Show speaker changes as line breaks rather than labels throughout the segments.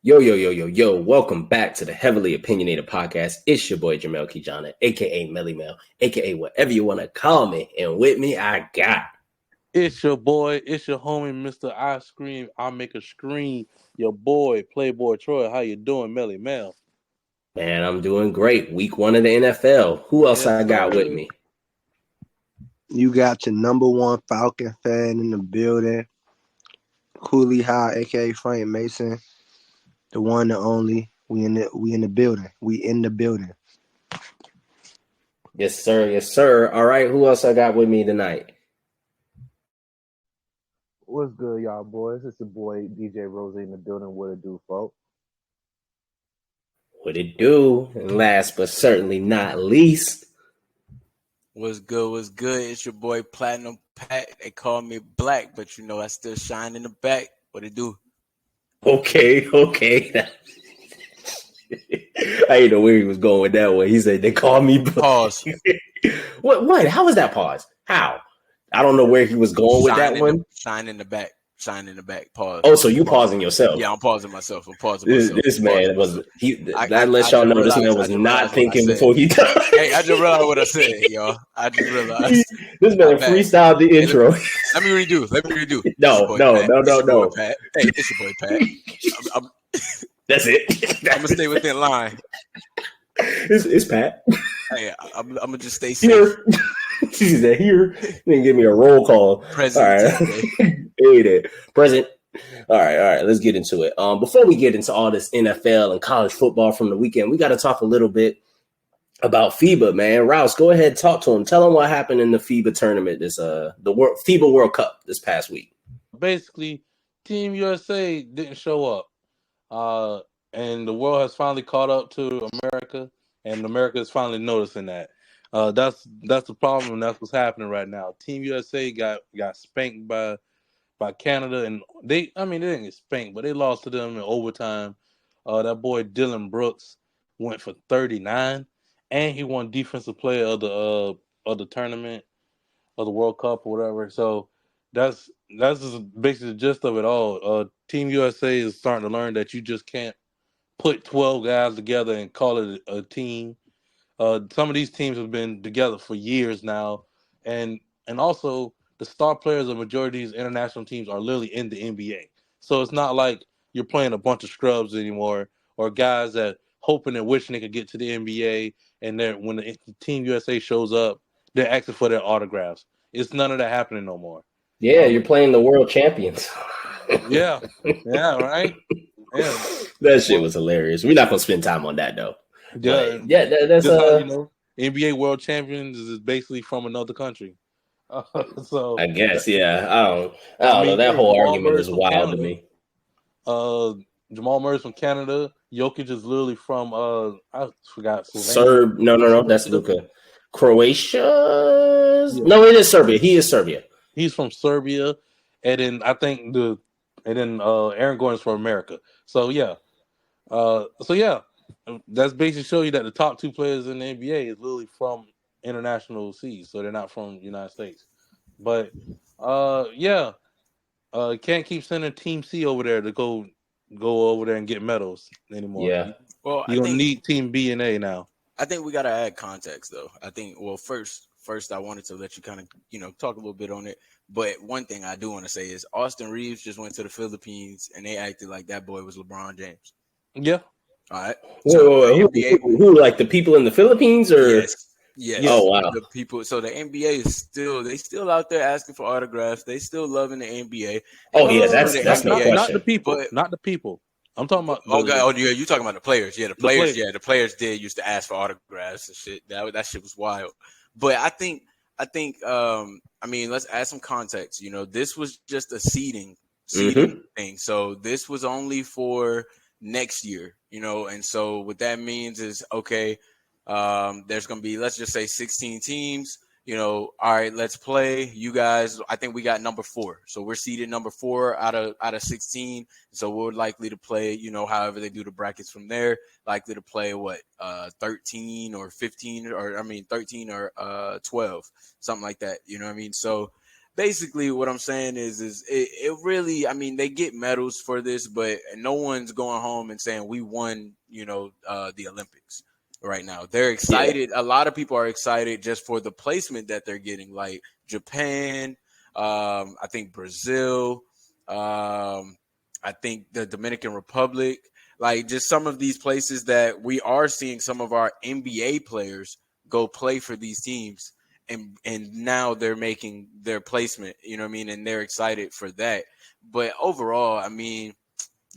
Yo, yo, yo, yo, yo, welcome back to the Heavily Opinionated Podcast. It's your boy Jamel Kijana, aka Melly Mel, aka whatever you want to call me. And with me, I got
It's your boy, it's your homie, Mr. I Scream, I Make a Scream, your boy, Playboy Troy. How you doing, Melly Mel?
man, I'm doing great. Week 1 of the NFL. Who else
Yes,
I got with
sir.
me?
You got your number one Falcon fan in the building, Cooley High, aka Frank Mason, the one and only. We in the building. We in the building.
Yes, sir. Yes, sir. All right, who else I got with me tonight?
What's good, y'all boys? It's your boy DJ Rose in the building. What it do, folks?
What it do? And last but certainly not least,
What's good? What's good? It's your boy Platinum Pat. They call me Black, but you know I still shine in the back. What it do?
okay. I didn't know where he was going with that one. He said they call me
Pause.
What? How was that pause? How? I don't know where he was going with that one.
Shine in the back. Shine in the back. Pause.
Oh, so you pausing yourself?
Yeah, I'm pausing myself. This
man was that lets y'all know this man was not thinking before he done.
Hey, I just realized what I said, y'all. I just realized.
This man freestyled the intro.
Let me redo.
No.
Pat. Hey, it's your boy Pat.
That's it.
I'm gonna stay within line.
It's Pat.
Hey, I'm gonna just stay safe.
Here. She said here. Then give me a roll call.
Present.
All right. Hate it. Present. All right. Let's get into it. Before we get into all this NFL and college football from the weekend, we got to talk a little bit about FIBA, man. Rouse, go ahead, talk to him. Tell him what happened in the FIBA tournament, FIBA World Cup this past week.
Basically, Team USA didn't show up. And the world has finally caught up to America, and America is finally noticing that. That's the problem, and that's what's happening right now. Team USA got spanked by Canada, and they didn't get spanked, but they lost to them in overtime. That boy Dylan Brooks went for 39, and he won Defensive Player of the tournament, of the World Cup or whatever. So that's just basically the gist of it all. Team USA is starting to learn that you just can't put 12 guys together and call it a team. Some of these teams have been together for years now, and also the star players of majority of these international teams are literally in the NBA. So it's not like you're playing a bunch of scrubs anymore, or guys that hoping and wishing they could get to the NBA, and then when the Team USA shows up, they're asking for their autographs. It's none of that happening no more.
Yeah, you're playing the world champions.
Yeah, right. Yeah,
that shit was hilarious. We're not gonna spend time on that though.
Yeah, that's NBA world champions is basically from another country. So
I guess, yeah. I don't know. That whole argument is wild to me.
Jamal Murray's from Canada. Jokic is literally from I forgot.
Serb? No. That's Luka. Croatia? Yeah. No, it is Serbia. He is Serbia.
He's from Serbia, and then I think Aaron Gordon's from America. So yeah, that's basically show you that the top two players in the NBA is literally from international seas, so they're not from the United States. But can't keep sending Team C over there to go over there and get medals anymore.
Yeah.
Well, you're gonna need Team B and A now.
I think we gotta add context though. I think first I wanted to let you kind of talk a little bit on it. But one thing I do want to say is Austin Reeves just went to the Philippines and they acted like that boy was LeBron James.
Yeah.
All right.
So who like the people in the Philippines or?
Yes.
Oh wow.
The people. So the NBA is still out there asking for autographs. They still loving the NBA.
Oh yeah, that's no question.
Not the people. Not the people. I'm talking about.
You talking about the players? Yeah, the players. Yeah, the players did used to ask for autographs and shit. That shit was wild. But I think. Let's add some context. This was just a seeding thing. So this was only for next year. And so what that means is okay. There's going to be, let's just say 16 teams, all right, let's play. You guys, I think we got number 4. So we're seeded number 4 out of 16. So we're likely to play, however they do the brackets from there, likely to play 13 or 15 or 13 or 12, something like that. You know what I mean? So basically what I'm saying is it really, I mean, they get medals for this, but no one's going home and saying we won, the Olympics right now. They're excited. A lot of people are excited just for the placement that they're getting, like Japan, I think Brazil, I think the Dominican Republic, like just some of these places that we are seeing some of our NBA players go play for these teams. And now they're making their placement, you know what I mean? And they're excited for that. But overall, I mean,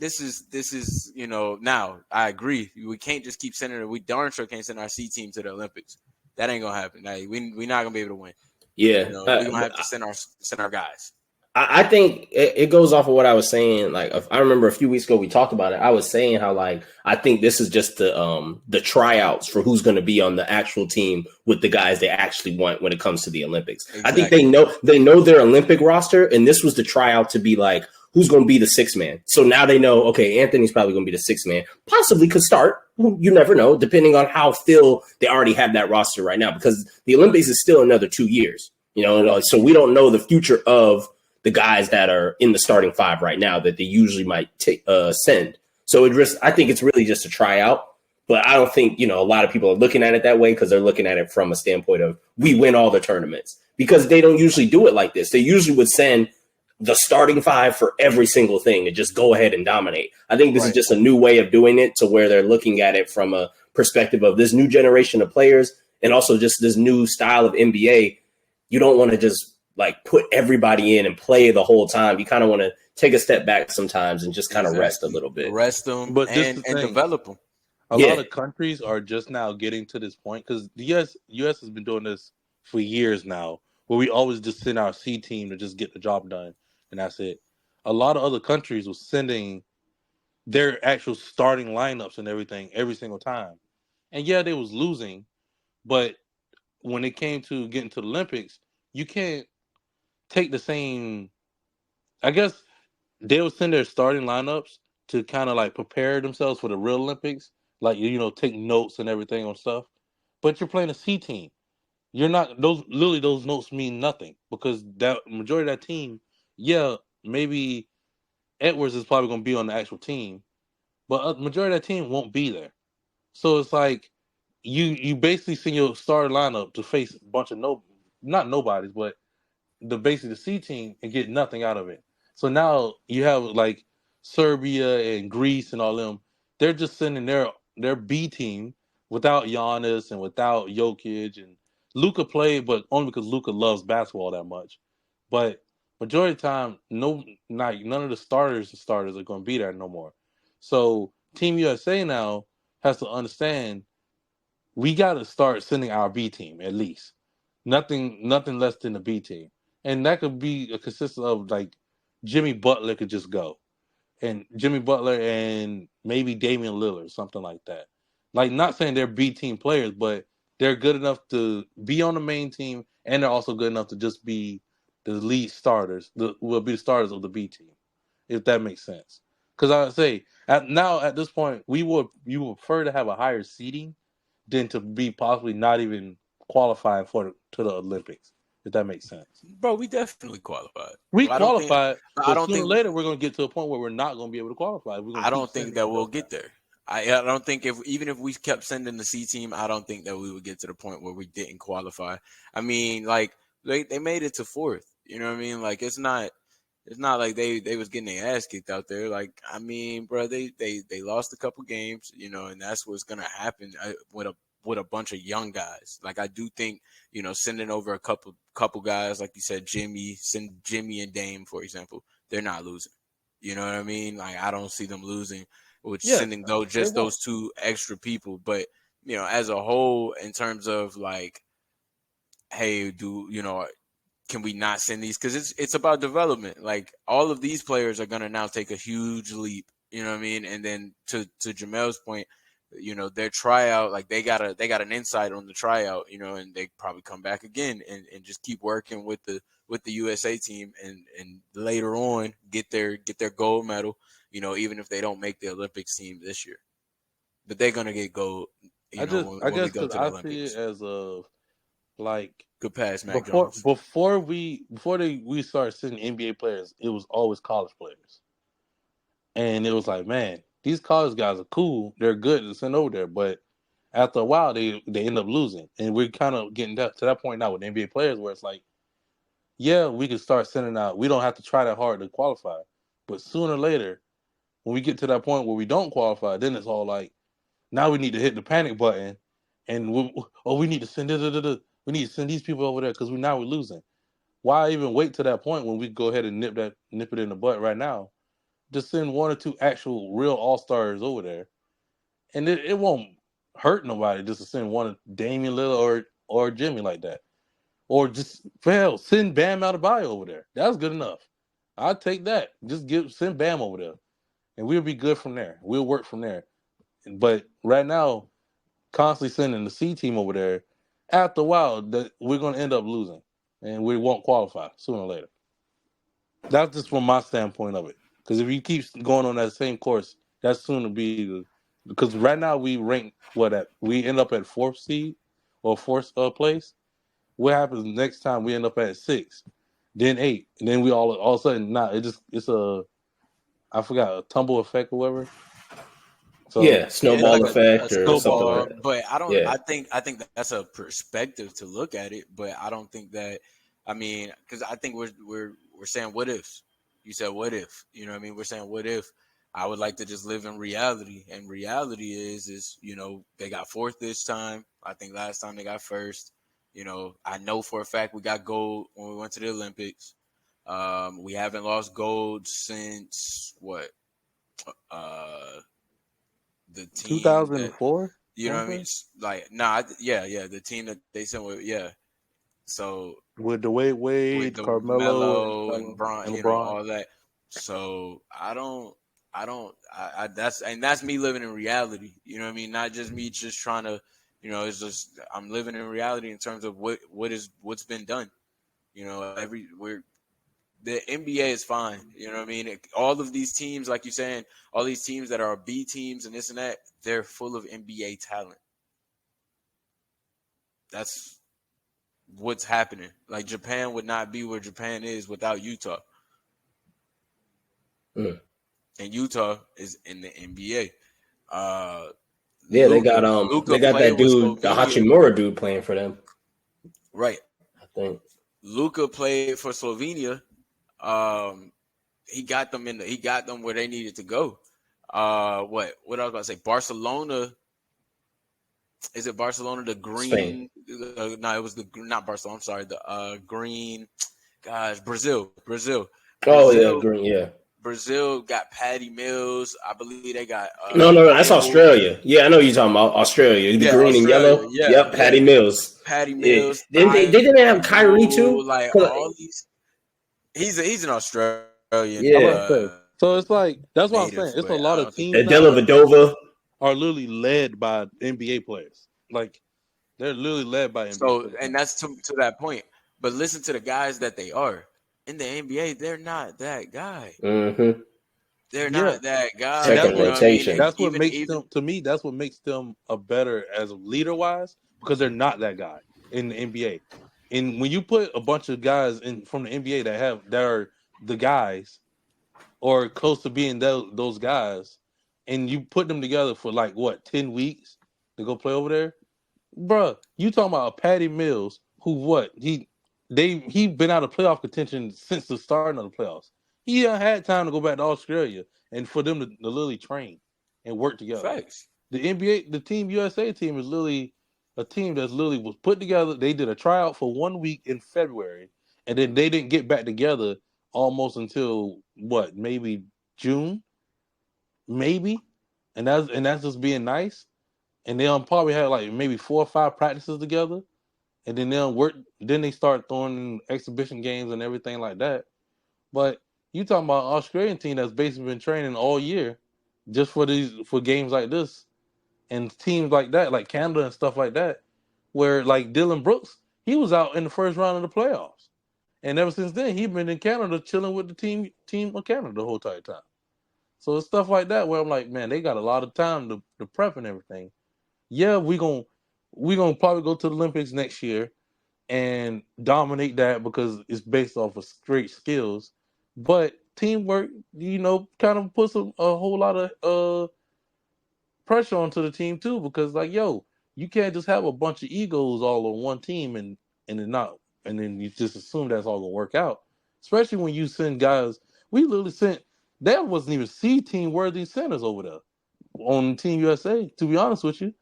this is, now I agree. We can't just keep sending it. We darn sure can't send our C team to the Olympics. That ain't gonna happen. Like, we're not gonna be able to win.
Yeah.
We're gonna have to send our guys.
I think it goes off of what I was saying. Like, I remember a few weeks ago we talked about it. I was saying how, like, I think this is just the tryouts for who's going to be on the actual team with the guys they actually want when it comes to the Olympics. Exactly. I think they know their Olympic roster, and this was the tryout to be like, who's going to be the sixth man. So now they know, okay, Anthony's probably going to be the sixth man. Possibly could start. You never know, depending on how they already have that roster right now, because the Olympics is still another 2 years. So we don't know the future of the guys that are in the starting five right now that they usually might send. So I think it's really just a tryout, but I don't think, a lot of people are looking at it that way because they're looking at it from a standpoint of we win all the tournaments, because they don't usually do it like this. They usually would send the starting five for every single thing and just go ahead and dominate. I think this is just a new way of doing it, to where they're looking at it from a perspective of this new generation of players and also just this new style of NBA. You don't want to just like put everybody in and play the whole time. You kind of want to take a step back sometimes and just kind of rest a little bit.
Rest them, but and develop them.
A lot of countries are just now getting to this point, because the U.S. has been doing this for years now, where we always just send our C team to just get the job done, and that's it. A lot of other countries were sending their actual starting lineups and everything every single time. And yeah, they was losing, but when it came to getting to the Olympics, you can't take the same. I guess they would send their starting lineups to kind of like prepare themselves for the real Olympics, like take notes and everything on stuff. But you're playing a C team. You're not those notes mean nothing, because that majority of that team, maybe Edwards is probably going to be on the actual team, but a majority of that team won't be there. So it's like you basically send your starting lineup to face a bunch of not nobodies, but basically the C team, and get nothing out of it. So now you have like Serbia and Greece and all them. They're just sending their B team without Giannis and without Jokic, and Luka played, but only because Luka loves basketball that much. But majority of the time, none of the starters are going to be there no more. So Team USA now has to understand, we got to start sending our B team at least. Nothing less than the B team. And that could be a consistent of like Jimmy Butler could just go. And Jimmy Butler and maybe Damian Lillard, something like that. Like, not saying they're B team players, but they're good enough to be on the main team, and they're also good enough to just be the lead starters. Will be the starters of the B team, if that makes sense. Because I would say at this point, you would prefer to have a higher seeding than to be possibly not even qualifying to the Olympics. If that makes sense.
Bro, we definitely qualified.
Qualified, but sooner or later we're going to get to a point where we're not going to be able to qualify.
I don't think that we'll get there. I don't think even if we kept sending the C team, I don't think that we would get to the point where we didn't qualify. I mean, like, they made it to fourth. You know what I mean? Like, it's not like they was getting their ass kicked out there. Like, I mean, bro, they lost a couple games, and that's what's gonna happen with a bunch of young guys. Like, I do think, sending over a couple guys, like you said, send Jimmy and Dame, for example, they're not losing. You know what I mean? Like, I don't see them losing with sending those two extra people. But, as a whole, in terms of like, hey, can we not send these? Because it's about development. Like, all of these players are gonna now take a huge leap. You know what I mean? And then to Jamel's point, their tryout, like, they got an insight on the tryout, and they probably come back again and just keep working with the USA team, and later on get their gold medal, even if they don't make the Olympics team this year. But they're gonna get gold.
I guess because I see it as Like
Good pass, Mac Jones.
before we started sending NBA players, it was always college players, and it was like, man, these college guys are cool. They're good to send over there, but after a while, they end up losing, and we're kind of getting to that point now with NBA players where it's like, yeah, we can start sending out. We don't have to try that hard to qualify, but sooner or later, when we get to that point where we don't qualify, then it's all like, now we need to hit the panic button, and we need to send we need to send these people over there because we're losing. Why even wait to that point when we go ahead and nip it in the butt right now? Just send one or two actual real all-stars over there, and it won't hurt nobody just to send one of Damian Lillard or Jimmy like that, or just send Bam Adebayo over there. That's good enough. I'd take that. Just send Bam over there, and we'll be good from there. We'll work from there. But right now, constantly sending the C team over there, after a while, we're going to end up losing, and we won't qualify sooner or later. That's just from my standpoint of it. Because if you keep going on that same course, that's soon to be because right now we rank we end up at 4th seed or 4th place. What happens next time we end up at 6, then 8, and then we all of a sudden it's I forgot, a tumble effect or whatever. So,
snowball effect or something like that.
But I don't. Yeah. I think that's a perspective to look at it. But I don't think that. I mean, because I think we're saying what ifs. You said what if? You know what I mean? We're saying what if. I would like to just live in reality, and reality is they got 4th this time. I think last time they got 1st. I know for a fact we got gold when we went to the Olympics. We haven't lost gold since what? The team
2004.
You know what I mean? Like, the team that they sent with, So
with Dwayne Wade, Carmelo,
and LeBron, all that. So that's me living in reality. You know what I mean? Not just me just trying to, it's just I'm living in reality in terms of what's been done. The NBA is fine. You know what I mean? All of these teams, like you're saying, all these teams that are B teams and this and that, they're full of NBA talent. That's what's happening. Like, Japan would not be where Japan is without Utah. And Utah is in the NBA.
They got that dude, the Hachimura dude, playing for them.
Right.
I think
Luka played for Slovenia. He got them where they needed to go. What I was about to say, Barcelona. Is it Barcelona? The green? No, it was not Barcelona. I'm sorry. The green. Gosh, Brazil.
Oh yeah, green. Yeah.
Brazil got Patty Mills. I believe they got.
No, that's Australia. Yeah, I know you're talking about Australia. The green and yellow. Yeah, yep, Patty Mills.
Yeah.
They didn't have Kyrie too.
Like all these. He's an Australian.
Yeah.
So it's like that's what I'm saying. It's a lot of teams.
Dellavedova
are literally led by NBA players. Like, they're literally led by NBA players.
And that's to that point. But listen to the guys that they are. In the NBA, they're not that guy.
Mm-hmm.
They're not that guy.
Second rotation.
That's what makes them, to me, that's what makes them a better as leader-wise, because they're not that guy in the NBA. And when you put a bunch of guys from the NBA that are the guys or close to being those guys, and you put them together for 10 weeks to go play over there, bruh, you talking about a Patty Mills who he been out of playoff contention since the start of the playoffs. He had time to go back to Australia and for them to literally train and work together.
Facts.
The NBA, the Team USA team is literally a team that's literally was put together. They did a tryout for 1 week in February, and then they didn't get back together almost until maybe June, maybe, and that's just being nice. And they'll probably have maybe 4 or 5 practices together, and then they'll work. Then they start throwing exhibition games and everything like that. But you talking about an Australian team that's basically been training all year just for games like this, and teams like that, like Canada and stuff like that, where Dylan Brooks, he was out in the first round of the playoffs, and ever since then he's been in Canada chilling with the team of Canada the whole entire time. So it's stuff like that where I'm like, man, they got a lot of time to prep and everything. Yeah, we gonna probably go to the Olympics next year. and dominate that because it's based off of straight skills. But teamwork, kind of puts a whole lot of pressure onto the team too, because like, yo, you can't just have a bunch of egos all on one team and then you just assume that's all gonna work out. Especially when you send guys. We literally sent there wasn't even team worthy centers over there on Team USA. To be honest with you,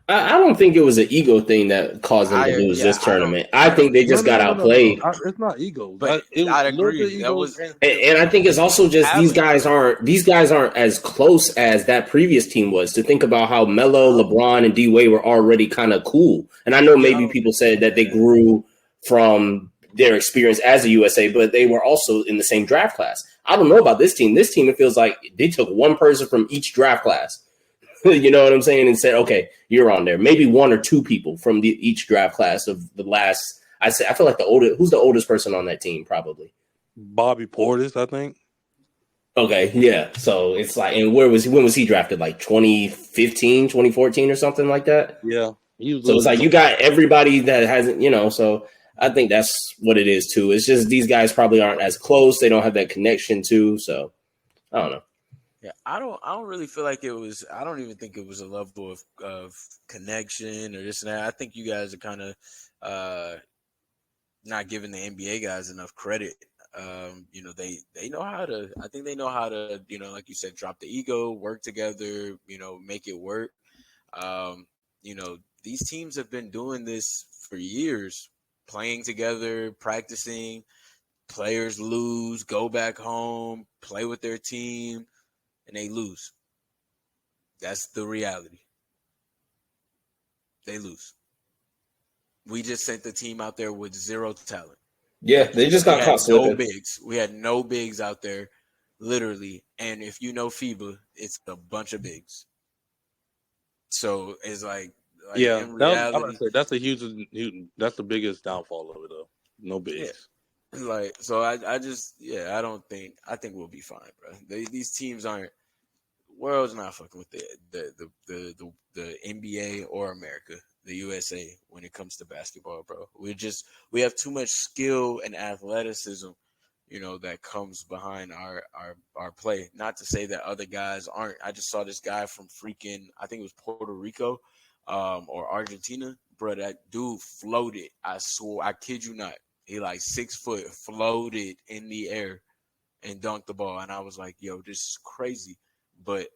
I don't think it was an ego thing that caused them to lose this tournament. I think they just got outplayed.
It's not ego,
but
it was
I
a little bit
agree. That was,
and I think it's also just these guys aren't as close as that previous team was. To think about how Melo, LeBron, and D Wade were already kind of cool. And I know maybe people said that they grew from their experience as a USA, but they were also in the same draft class. I don't know about this team. This team, it feels like they took one person from each draft class. You know what I'm saying? And said, okay, you're on there. Maybe one or two people from each draft class of the last. I feel like who's the oldest person on that team? Probably
Bobby Portis, I think.
Okay, yeah. So it's like, and when was he drafted? Like 2015, 2014 or something like that?
Yeah.
So it's like you got everybody that hasn't, so I think that's what it is too. It's just these guys probably aren't as close. They don't have that connection too. So I don't know.
Yeah, I don't really feel like it was. I don't even think it was a level of connection or this and that. I think you guys are kind of not giving the NBA guys enough credit. They know how to. I think they know how to. Like you said, drop the ego, work together. Make it work. These teams have been doing this for years, playing together, practicing. Players lose, go back home, play with their team. And they lose. That's the reality. They lose. We just sent the team out there with zero talent.
Yeah, they just got caught slipping.
No bigs. We had no bigs out there, literally. And if you know FIBA, it's a bunch of bigs. So it's like
yeah,
in reality,
that's a huge. That's the biggest downfall of it, though. No bigs.
Yeah. I think we'll be fine, bro. These teams aren't. World's not fucking with the NBA or America, the USA, when it comes to basketball, bro. We have too much skill and athleticism, that comes behind our play. Not to say that other guys aren't. I just saw this guy from freaking, I think it was Puerto Rico, or Argentina, bro. That dude floated. I swear, I kid you not. He like 6 foot, floated in the air and dunked the ball. And I was like, yo, this is crazy. But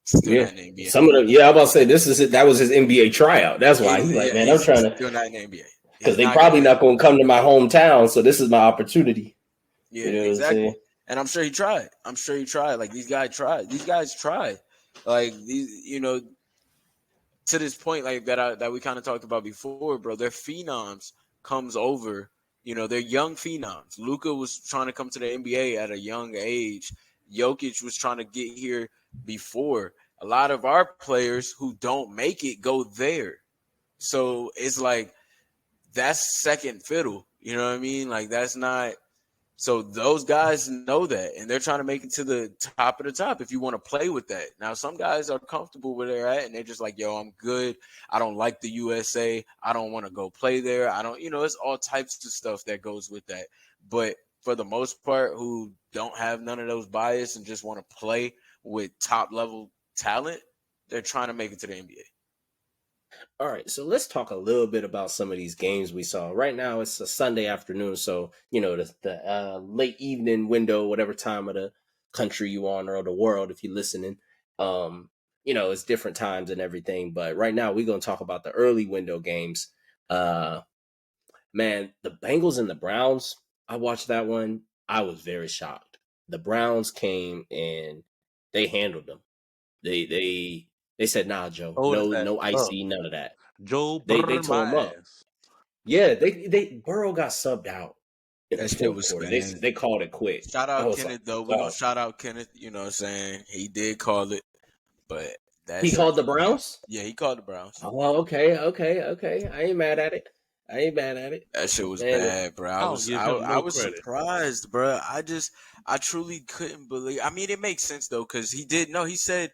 still not in the NBA.
Some of them, I'm about to say that was his NBA tryout. That's why he's like, man, I'm trying to.
Still not in the NBA.
Because they probably not going to come to my hometown, so this is my opportunity.
Yeah, exactly. And I'm sure he tried. Like these guys tried. Like these, to this point, like that we kind of talked about before, bro. They're phenoms comes over. They're young phenoms. Luka was trying to come to the NBA at a young age. Jokic was trying to get here before. A lot of our players who don't make it go there. So it's like that's second fiddle. You know what I mean? Like that's not. So those guys know that, and they're trying to make it to the top of the top if you want to play with that. Now, some guys are comfortable where they're at, and they're just like, yo, I'm good. I don't like the USA. I don't want to go play there. I don't, it's all types of stuff that goes with that. But for the most part, who don't have none of those bias and just want to play with top-level talent, they're trying to make it to the NBA.
All right, so let's talk a little bit about some of these games we saw. Right now, it's a Sunday afternoon, so the late evening window, whatever time of the country you on or the world, if you're listening, it's different times and everything. But right now, we're gonna talk about the early window games. Man, the Bengals and the Browns. I watched that one. I was very shocked. The Browns came and they handled them. They said, nah, Joe, no icy, none of that.
Joe,
they tore him up. Yeah, they Burrow got subbed out.
That shit was bad.
They called it quit.
Shout out Kenneth, though. We're going to shout out Kenneth, you know what I'm saying? He did call it, but
he called the Browns?
Yeah, he called the Browns.
Oh, okay. I ain't mad at it.
That shit was bad, bro. I was surprised, bro. I truly couldn't believe. I mean, it makes sense though, because he said,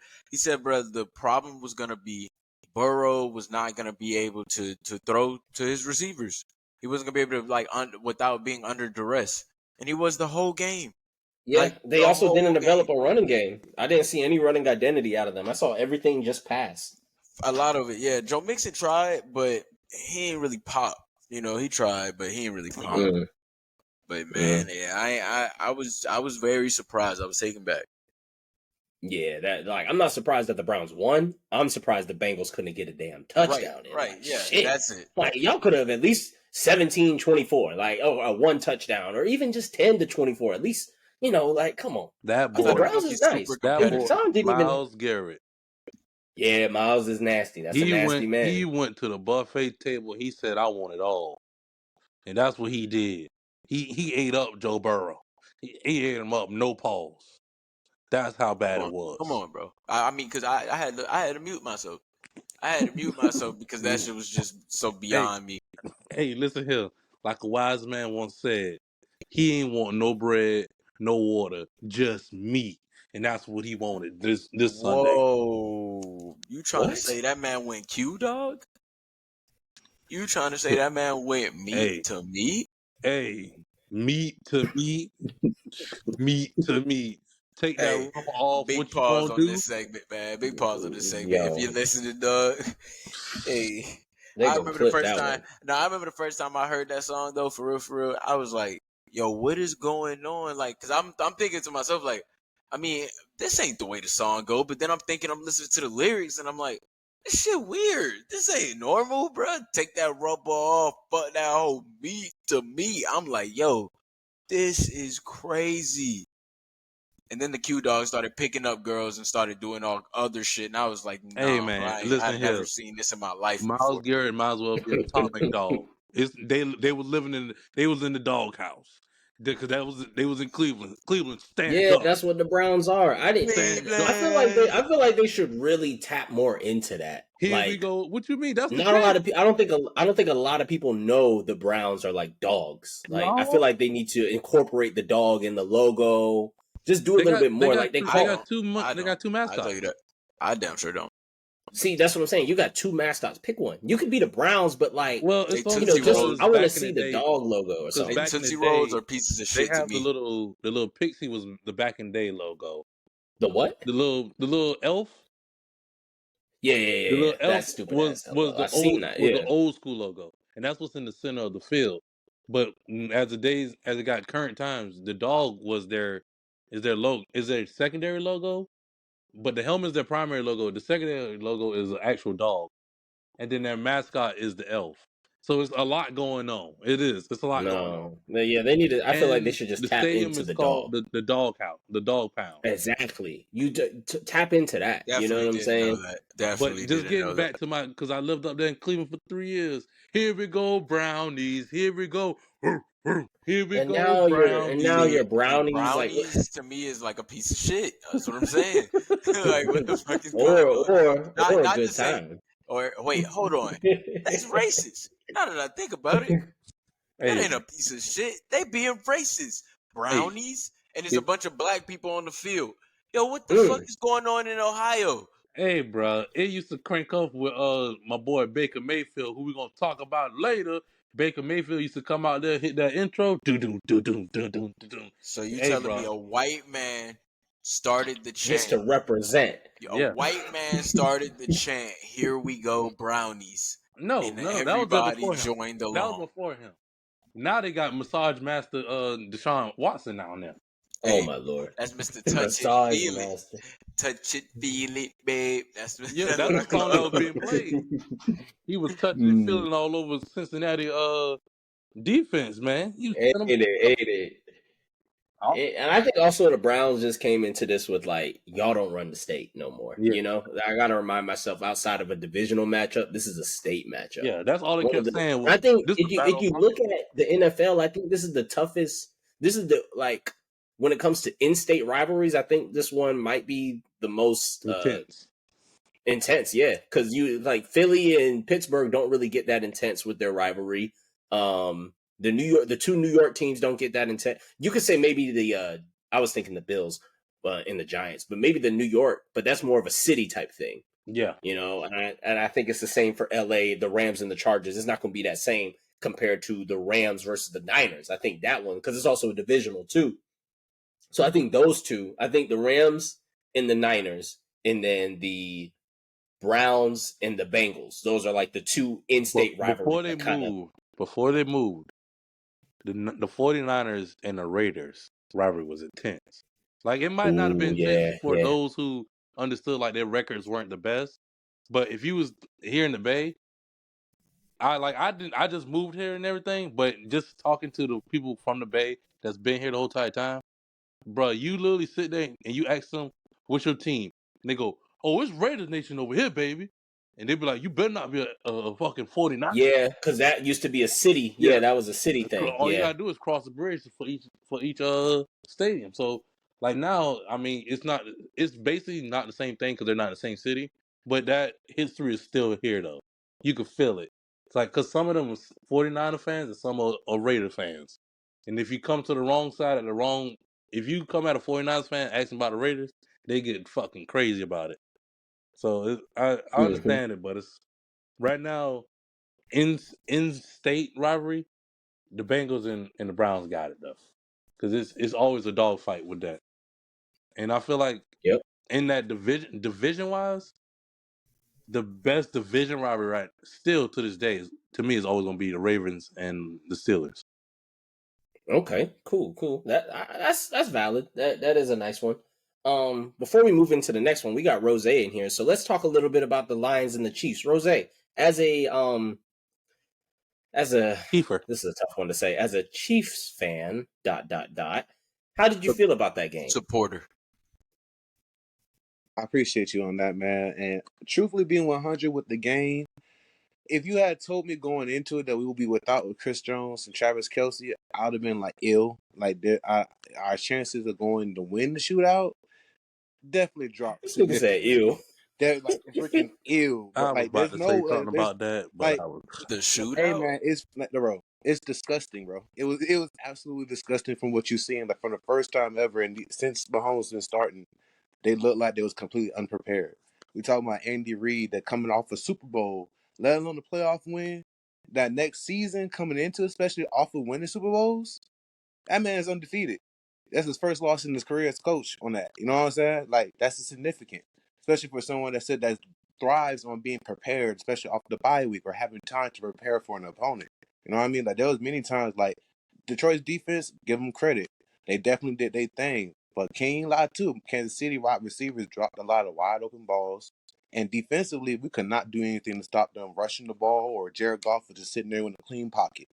bro, the problem was gonna be Burrow was not going to be able to throw to his receivers. He wasn't going to be able to without being under duress, and he was the whole game.
Yeah, they also didn't develop
game.
a running game. I didn't see any running identity out of them. I saw everything just pass.
A lot of it, yeah. Joe Mixon tried, but he ain't really pop. He tried, but he ain't really pop. But man, I was very surprised. I was taken back.
Yeah, I'm not surprised that the Browns won. I'm surprised the Bengals couldn't get a damn touchdown.
Right, yeah,
shit.
That's it.
Like, y'all could have at least 17-24, like, a one touchdown, or even just 10-24. At least, come on.
That
The
boy,
Browns is nice.
that boy,
Tom didn't
Myles Garrett.
Yeah, Myles is nasty. That's a nasty man.
He went to the buffet table. He said, "I want it all," and that's what he did. He ate up Joe Burrow. He ate him up, no pause. That's how bad it was.
Come on, bro. I mean, because I had to mute myself. I had to mute myself because that shit was just so beyond me.
Hey, listen here. Like a wise man once said, he ain't want no bread, no water, just meat. And that's what he wanted this Sunday.
Whoa. You trying to say that man went Q, dog? You trying to say that man went meat to meat?
Hey, meat to meat, meat to meat. Take that rubber off.
Big
what
pause
you
on
do?
this segment, man. Big pause on this segment. If you're listening, dog. Hey. I remember the first time I heard that song though, for real. I was like, yo, what is going on? Like, cause I'm thinking to myself, like, I mean, this ain't the way the song go, but then I'm listening to the lyrics and I'm like, this shit weird. This ain't normal, bro. Take that rubber off, but that whole meat to meat. I'm like, yo, this is crazy. And then the Q Dog started picking up girls and started doing all other shit. And I was like, nah,
hey, man,
I've never seen this in my life.
Myles Garrett might as well be an atomic dog. They was living in the doghouse. Because they was in Cleveland. Cleveland stand up.
That's what the Browns are. I feel like they should really tap more into that.
Here we go. What you mean? That's
not a lot of people. I don't think a lot of people know the Browns are like dogs. Like, I feel like they need to incorporate the dog in the logo. Just do a little bit more. They got two mascots.
I tell you that. I damn sure don't.
See, that's what I'm saying. You got two mascots. Pick one. You could be the Browns, but like,
well,
I want to see the dog logo or something.
Tootsie Rolls are pieces of shit to me.
The little pixie was the back in day logo.
The what?
The little elf.
Yeah.
The little elf
that's stupid.
Was the old school logo, and that's what's in the center of the field. But as it got current times, the dog was their logo. Is their secondary logo? But the helmet is their primary logo. The secondary logo is an actual dog. And then their mascot is the elf. So it's a lot going on. It is. It's a lot going on.
Yeah, they need to. I feel like they should just tap into the dog.
The dog house. The dog pound.
Exactly. You tap into that.
Definitely,
you know what I'm saying?
Definitely.
But just getting back to because I lived up there in Cleveland for 3 years. Here we go, Brownies. Here we go. Here we go, Brownies.
And now your Brownies.
Brownies to me is like a piece of shit. That's what I'm saying. Like, what the fuck is going on?
Or a good time.
Or wait, hold on. That's racist. Now that I think about it, that ain't a piece of shit. They being racist. Brownies, and there's a bunch of black people on the field. Yo, what the fuck is going on in Ohio?
Hey, bro, it used to crank up with my boy Baker Mayfield, who we're gonna talk about later. Baker Mayfield used to come out there, hit that intro.
So you telling me a white man started the chant
just to represent?
A white man started the chant. Here we go, Brownies.
No,
everybody joined along.
That was before him. Now they got Massage Master Deshaun Watson down there.
Oh my Lord,
that's Mr. Touch It, Feel It. Touch it, feel it, babe. That's
that's the song that was being played. He was touching and feeling all over Cincinnati defense, man.
Ate it. And I think also the Browns just came into this with like, y'all don't run the state no more. Yeah. You know, I gotta remind myself, outside of a divisional matchup, this is a state matchup.
Yeah, that's all they kept saying.
I think if you look at the NFL, I think this is the toughest. This is the when it comes to in-state rivalries, I think this one might be the most intense. Yeah, because you like Philly and Pittsburgh don't really get that intense with their rivalry. The two New York teams don't get that intense. You could say maybe I was thinking the Bills and the Giants, but maybe the New York, but that's more of a city type thing.
Yeah.
And I think it's the same for LA, the Rams and the Chargers. It's not going to be that same compared to the Rams versus the Niners. I think that one, because it's also a divisional too. So I think those two, I think the Rams and the Niners, and then the Browns and the Bengals. Those are like the two in-state rivalries.
Before they moved, the 49ers and the Raiders rivalry was intense. Like, it might not have been intense for those who understood like their records weren't the best, but if you was here in the Bay, I just moved here and everything, but just talking to the people from the Bay that's been here the whole entire time, bro, you literally sit there and you ask them, "What's your team?" And they go, "Oh, it's Raiders Nation over here, baby." And they be like, "You better not be a fucking 49."
Yeah, because that used to be a city. Yeah, that was a city thing.
All you gotta do is cross the bridge for each stadium. So like now, I mean, it's basically not the same thing because they're not in the same city, but that history is still here though. You can feel it. It's like, because some of them was 49er fans and some are Raider fans. And if you come to the wrong side if you come at a 49ers fan asking about the Raiders, they get fucking crazy about it. So I understand it, but it's right now in state rivalry. The Bengals and the Browns got it though, because it's always a dogfight with that. And I feel like in that division wise, the best division rivalry right still to this day to me is always going to be the Ravens and the Steelers.
Okay, cool. That's valid. That is a nice one. Before we move into the next one, we got Rose in here, so let's talk a little bit about the Lions and the Chiefs. Rose, as a
Kiefer.
This is a tough one to say. As a Chiefs fan, ... How did you feel about that game?
Supporter.
I appreciate you on that, man. And truthfully, being 100 with the game, if you had told me going into it that we would be without with Chris Jones and Travis Kelce, I would have been like ill. Like our chances of going to win the shootout definitely dropped.
This nigga said ill.
They're like freaking ill.
I was
like,
about to say something about that, but
like,
I was
the shootout.
Hey man, it's bro. It's disgusting, bro. It was absolutely disgusting from what you're seeing. Like, from the first time ever, and since Mahomes been starting, they looked like they was completely unprepared. We talking about Andy Reid that coming off a Super Bowl, let alone the playoff win. That next season coming into, especially off of winning Super Bowls, that man is undefeated. That's his first loss in his career as coach on that. You know what I'm saying? Like, that's significant, especially for someone that said that thrives on being prepared, especially off the bye week or having time to prepare for an opponent. You know what I mean? Like, there was many times, like, Detroit's defense, give them credit. They definitely did their thing. But King lied too. Kansas City wide receivers dropped a lot of wide open balls. And defensively, we could not do anything to stop them rushing the ball, or Jared Goff was just sitting there in a clean pocket.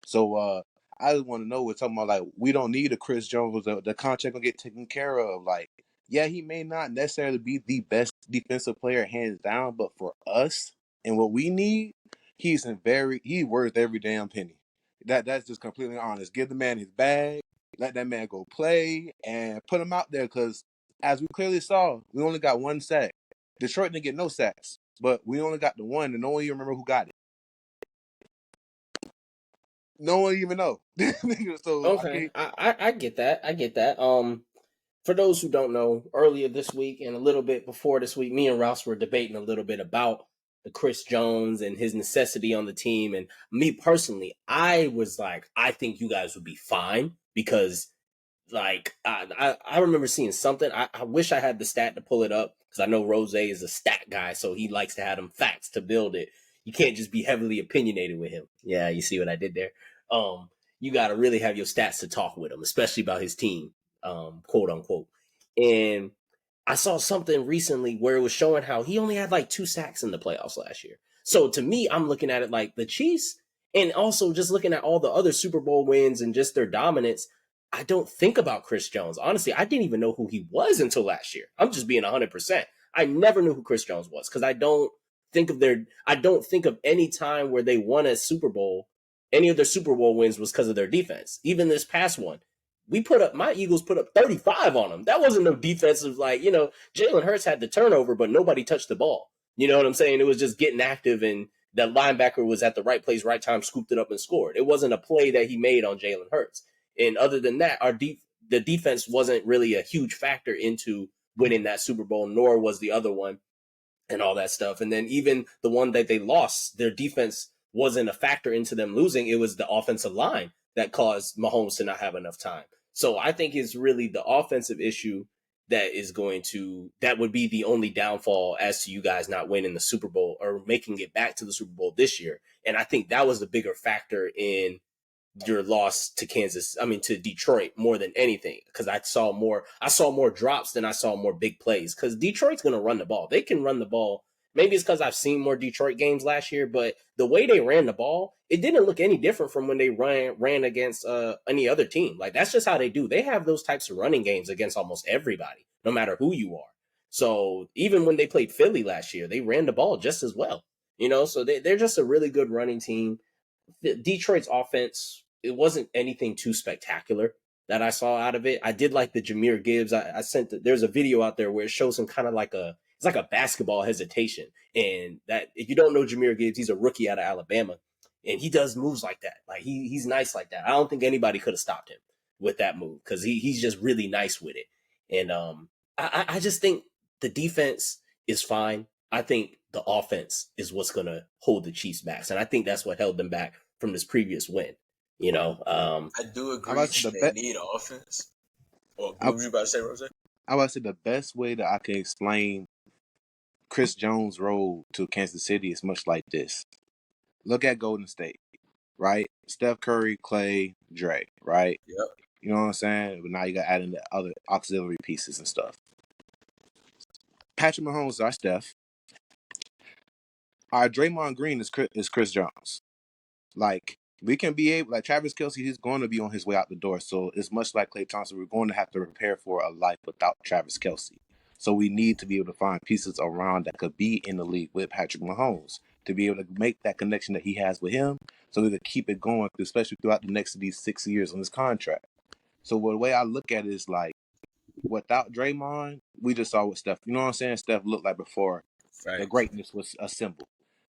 So I just want to know, we're talking about, like, we don't need a Chris Jones. The contract gonna get taken care of. Like, yeah, he may not necessarily be the best defensive player hands down, but for us and what we need, he's worth every damn penny. That's just completely honest. Give the man his bag, let that man go play, and put him out there, because as we clearly saw, we only got one sack. Detroit didn't get no sacks, but we only got the one, and no one even remember who got it. No one even know. So
okay, I get that. I get that. For those who don't know, earlier this week and a little bit before this week, me and Ross were debating a little bit about the Chris Jones and his necessity on the team. And me personally, I was like, I think you guys would be fine, because, like, I remember seeing something. I wish I had the stat to pull it up, because I know Rose is a stat guy, so he likes to have them facts to build it. You can't just be heavily opinionated with him. Yeah, you see what I did there? You got to really have your stats to talk with him, especially about his team, quote unquote. And I saw something recently where it was showing how he only had like 2 sacks in the playoffs last year. So to me, I'm looking at it like the Chiefs, and also just looking at all the other Super Bowl wins and just their dominance. I don't think about Chris Jones. Honestly, I didn't even know who he was until last year. I'm just being 100%. I never knew who Chris Jones was, because I don't think of any time where they won a Super Bowl. Any of their Super Bowl wins was because of their defense. Even this past one, my Eagles put up 35 on them. That wasn't no defensive, like, Jalen Hurts had the turnover, but nobody touched the ball. You know what I'm saying? It was just getting active, and that linebacker was at the right place, right time, scooped it up and scored. It wasn't a play that he made on Jalen Hurts. And other than that, the defense wasn't really a huge factor into winning that Super Bowl, nor was the other one and all that stuff. And then even the one that they lost, their defense wasn't a factor into them losing. It was the offensive line that caused Mahomes to not have enough time. So I think it's really the offensive issue that would be the only downfall as to you guys not winning the Super Bowl or making it back to the Super Bowl this year. And I think that was the bigger factor in your loss to to Detroit more than anything, because I saw more drops than I saw more big plays, because Detroit's going to run the ball. They can run the ball. Maybe it's because I've seen more Detroit games last year, but the way they ran the ball, it didn't look any different from when they ran against any other team. Like, that's just how they do. They have those types of running games against almost everybody, no matter who you are. So even when they played Philly last year, they ran the ball just as well. So they're just a really good running team. Detroit's offense, it wasn't anything too spectacular that I saw out of it. I did like the Jahmyr Gibbs. There's a video out there where it shows him kind of it's like a basketball hesitation. And that, if you don't know Jahmyr Gibbs, he's a rookie out of Alabama, and he does moves like that. Like he's nice like that. I don't think anybody could have stopped him with that move, because he's just really nice with it. And I just think the defense is fine. I think the offense is what's going to hold the Chiefs back. And I think that's what held them back from this previous win.
I do agree they need offense. What were you about to say, Rose?
I would say the best way that I can explain Chris Jones' role to Kansas City is much like this. Look at Golden State, right? Steph Curry, Clay, Dre, right?
Yep.
You know what I'm saying? But now you got to add in the other auxiliary pieces and stuff. Patrick Mahomes is our Steph. Our Draymond Green is Chris Jones. Like, we can be able, like Travis Kelce, he's going to be on his way out the door. So it's much like Klay Thompson. We're going to have to prepare for a life without Travis Kelce. So we need to be able to find pieces around that could be in the league with Patrick Mahomes to be able to make that connection that he has with him, so we could keep it going, especially throughout the next of these 6 years on his contract. So the way I look at it is like, without Draymond, we just saw what Steph, you know what I'm saying? Steph looked like before the greatness was assembled.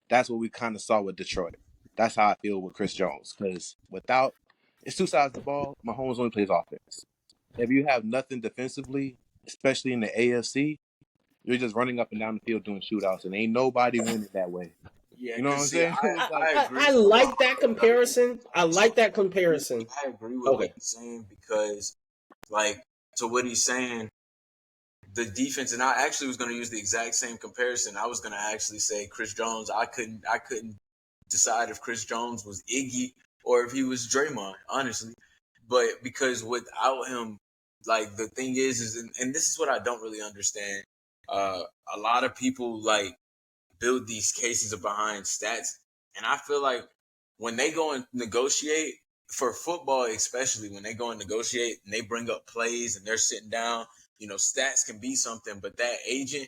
That's what we kind of saw with Detroit. That's how I feel with Chris Jones, because it's two sides of the ball. Mahomes only plays offense. If you have nothing defensively, especially in the AFC, you're just running up and down the field doing shootouts, and ain't nobody winning that way.
Yeah,
you know what I'm saying?
I like that comparison. I agree
with what he's saying, because, like, to what he's saying, the defense, and I actually was going to use the exact same comparison. I was going to actually say Chris Jones. I couldn't decide if Chris Jones was Iggy or if he was Draymond, honestly. But because without him, like, the thing is and this is what I don't really understand. A lot of people like build these cases behind stats, and I feel like when they go and negotiate for football, especially when they go and negotiate and they bring up plays and they're sitting down, stats can be something, but that agent,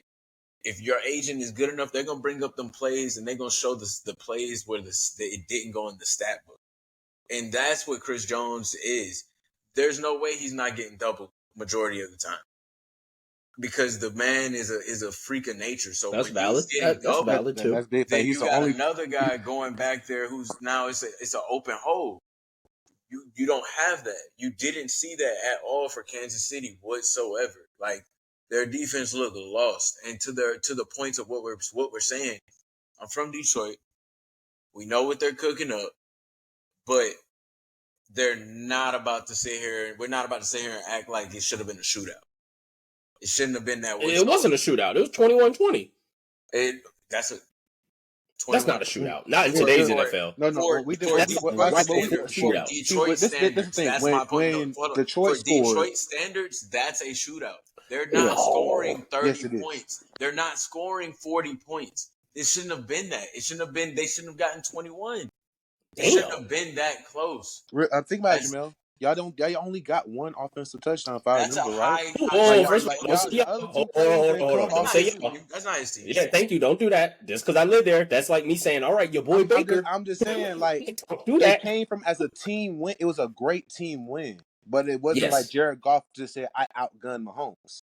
if your agent is good enough, they're gonna bring up them plays and they're gonna show the plays where it didn't go in the stat book, and that's what Chris Jones is. There's no way he's not getting double majority of the time, because the man is a freak of nature. So
that's valid. That's valid too.
That's big.
Then you got another guy going back there who's now it's an open hole. You don't have that. You didn't see that at all for Kansas City whatsoever. Like, their defense looked lost, and to the points of what we're saying. I'm from Detroit. We know what they're cooking up, but they're not about to sit here. We're not about to sit here and act like it should have been a shootout. It shouldn't have been that way.
It wasn't a shootout. It was 21-20.
That's
not a shootout. Not in today's NFL.
No.
Detroit standards. That's my point. For Detroit standards, that's a shootout. They're not scoring 30 points. They're not scoring 40 points. It shouldn't have been that. They shouldn't have gotten 21. It shouldn't have been that close.
Think about it, Jamel. Y'all only got one offensive touchdown, if I remember right.
That's not his team.
Yeah, thank you. Don't do that. Just because I live there, that's like me saying, "All right, your boy Baker."
I'm just saying, like,
do that.
It came from as a team win. It was a great team win, but it wasn't like Jared Goff just said, "I outgunned Mahomes."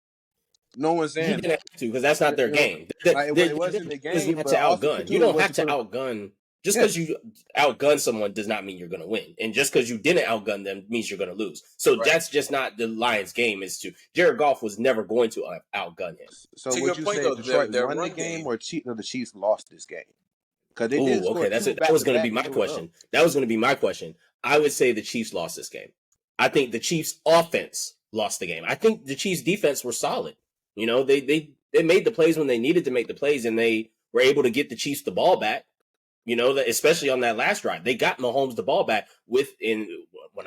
No one's saying
he didn't have to, because that's not their game.
It wasn't the game.
To outgun. You don't have to outgun Just because you outgun someone does not mean you're going to win. And just because you didn't outgun them means you're going to lose. So that's just not the Lions' game. Is to Jared Goff was never going to outgun him.
So
To
would
your
you
point,
say
though,
Detroit
their
won the
run
game
game-
or the Chiefs lost this game? Because they did score
Okay, that was going to be my question. That was going to be my question. I would say the Chiefs lost this game. I think the Chiefs' offense lost the game. I think the Chiefs' defense were solid. You know, they made the plays when they needed to make the plays, and they were able to get the Chiefs the ball back. You know, especially on that last drive, they got Mahomes the ball back. When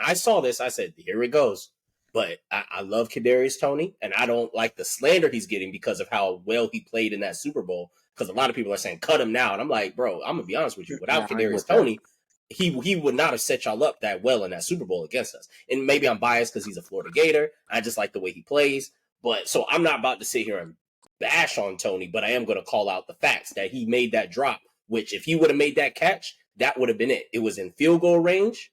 I saw this, I said, "Here it goes." But I love Kadarius Toney, and I don't like the slander he's getting because of how well he played in that Super Bowl. Because a lot of people are saying, "Cut him now," and I'm like, "Bro, I'm gonna be honest with you. Without Kadarius Toney, he would not have set y'all up that well in that Super Bowl against us." And maybe I'm biased because he's a Florida Gator. I just like the way he plays. But so I'm not about to sit here and bash on Toney, but I am going to call out the facts that he made that drop. Which, if he would have made that catch, that would have been it. It was in field goal range.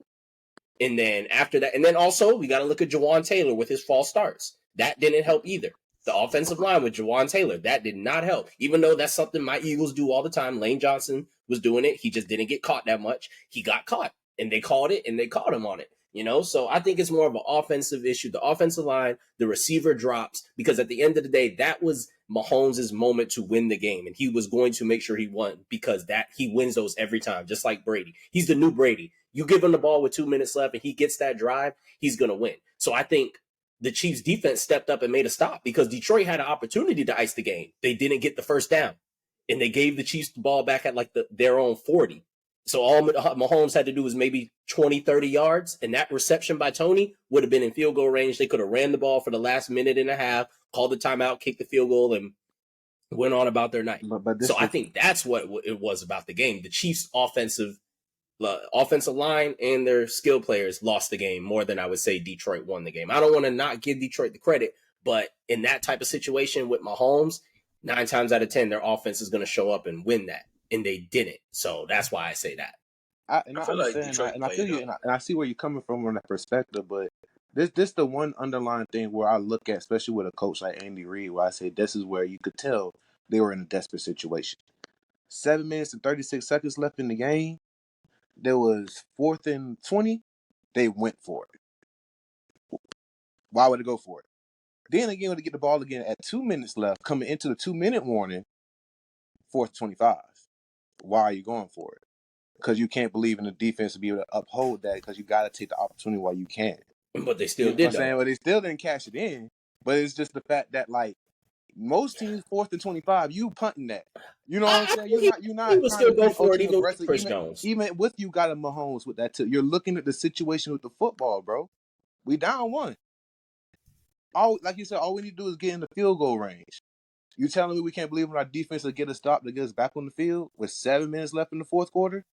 And then after that, and then also, we got to look at Jawan Taylor with his false starts. That didn't help either. The offensive line with Jawan Taylor, that did not help. Even though that's something my Eagles do all the time. Lane Johnson was doing it. He just didn't get caught that much. He got caught, and they called it, and they caught him on it. You know, so I think it's more of an offensive issue. The offensive line, the receiver drops, because at the end of the day, that was Mahomes' moment to win the game, and he was going to make sure he won because that he wins those every time, just like Brady. He's the new Brady. You give him the ball with 2 minutes left, and he gets that drive, he's going to win. So I think the Chiefs' defense stepped up and made a stop because Detroit had an opportunity to ice the game. They didn't get the first down, and they gave the Chiefs the ball back at like their own 40. So all Mahomes had to do was maybe 20, 30 yards, and that reception by Toney would have been in field goal range. They could have ran the ball for the last minute and a half, called the timeout, kicked the field goal, and went on about their night. So I think that's what it was about the game. The Chiefs' offensive line and their skill players lost the game more than I would say Detroit won the game. I don't want to not give Detroit the credit, but in that type of situation with Mahomes, 9 times out of 10, their offense is going to show up and win that. And they didn't. So that's why I say that.
I feel you, and I see where you're coming from that perspective, but this the one underlying thing where I look at, especially with a coach like Andy Reid, where I say this is where you could tell they were in a desperate situation. 7 minutes and 36 seconds left in the game. There was 4th and 20. They went for it. Why would they go for it? Then again, to get the ball again at 2 minutes left, coming into the 2-minute warning, 4th 25. Why are you going for it? Because you can't believe in the defense to be able to uphold that, because you got to take the opportunity while you can.
But they still did.
But they still didn't cash it in. But it's just the fact that, like, most teams 4th and 25, you punting that. You know what I'm saying? You're not.
He would still go for it even with Chris Jones.
Even with you got a Mahomes with that too. You're looking at the situation with the football, bro. We down 1. Like you said, all we need to do is get in the field goal range. You telling me we can't believe in our defense to get a stop to get us back on the field with 7 minutes left in the 4th quarter?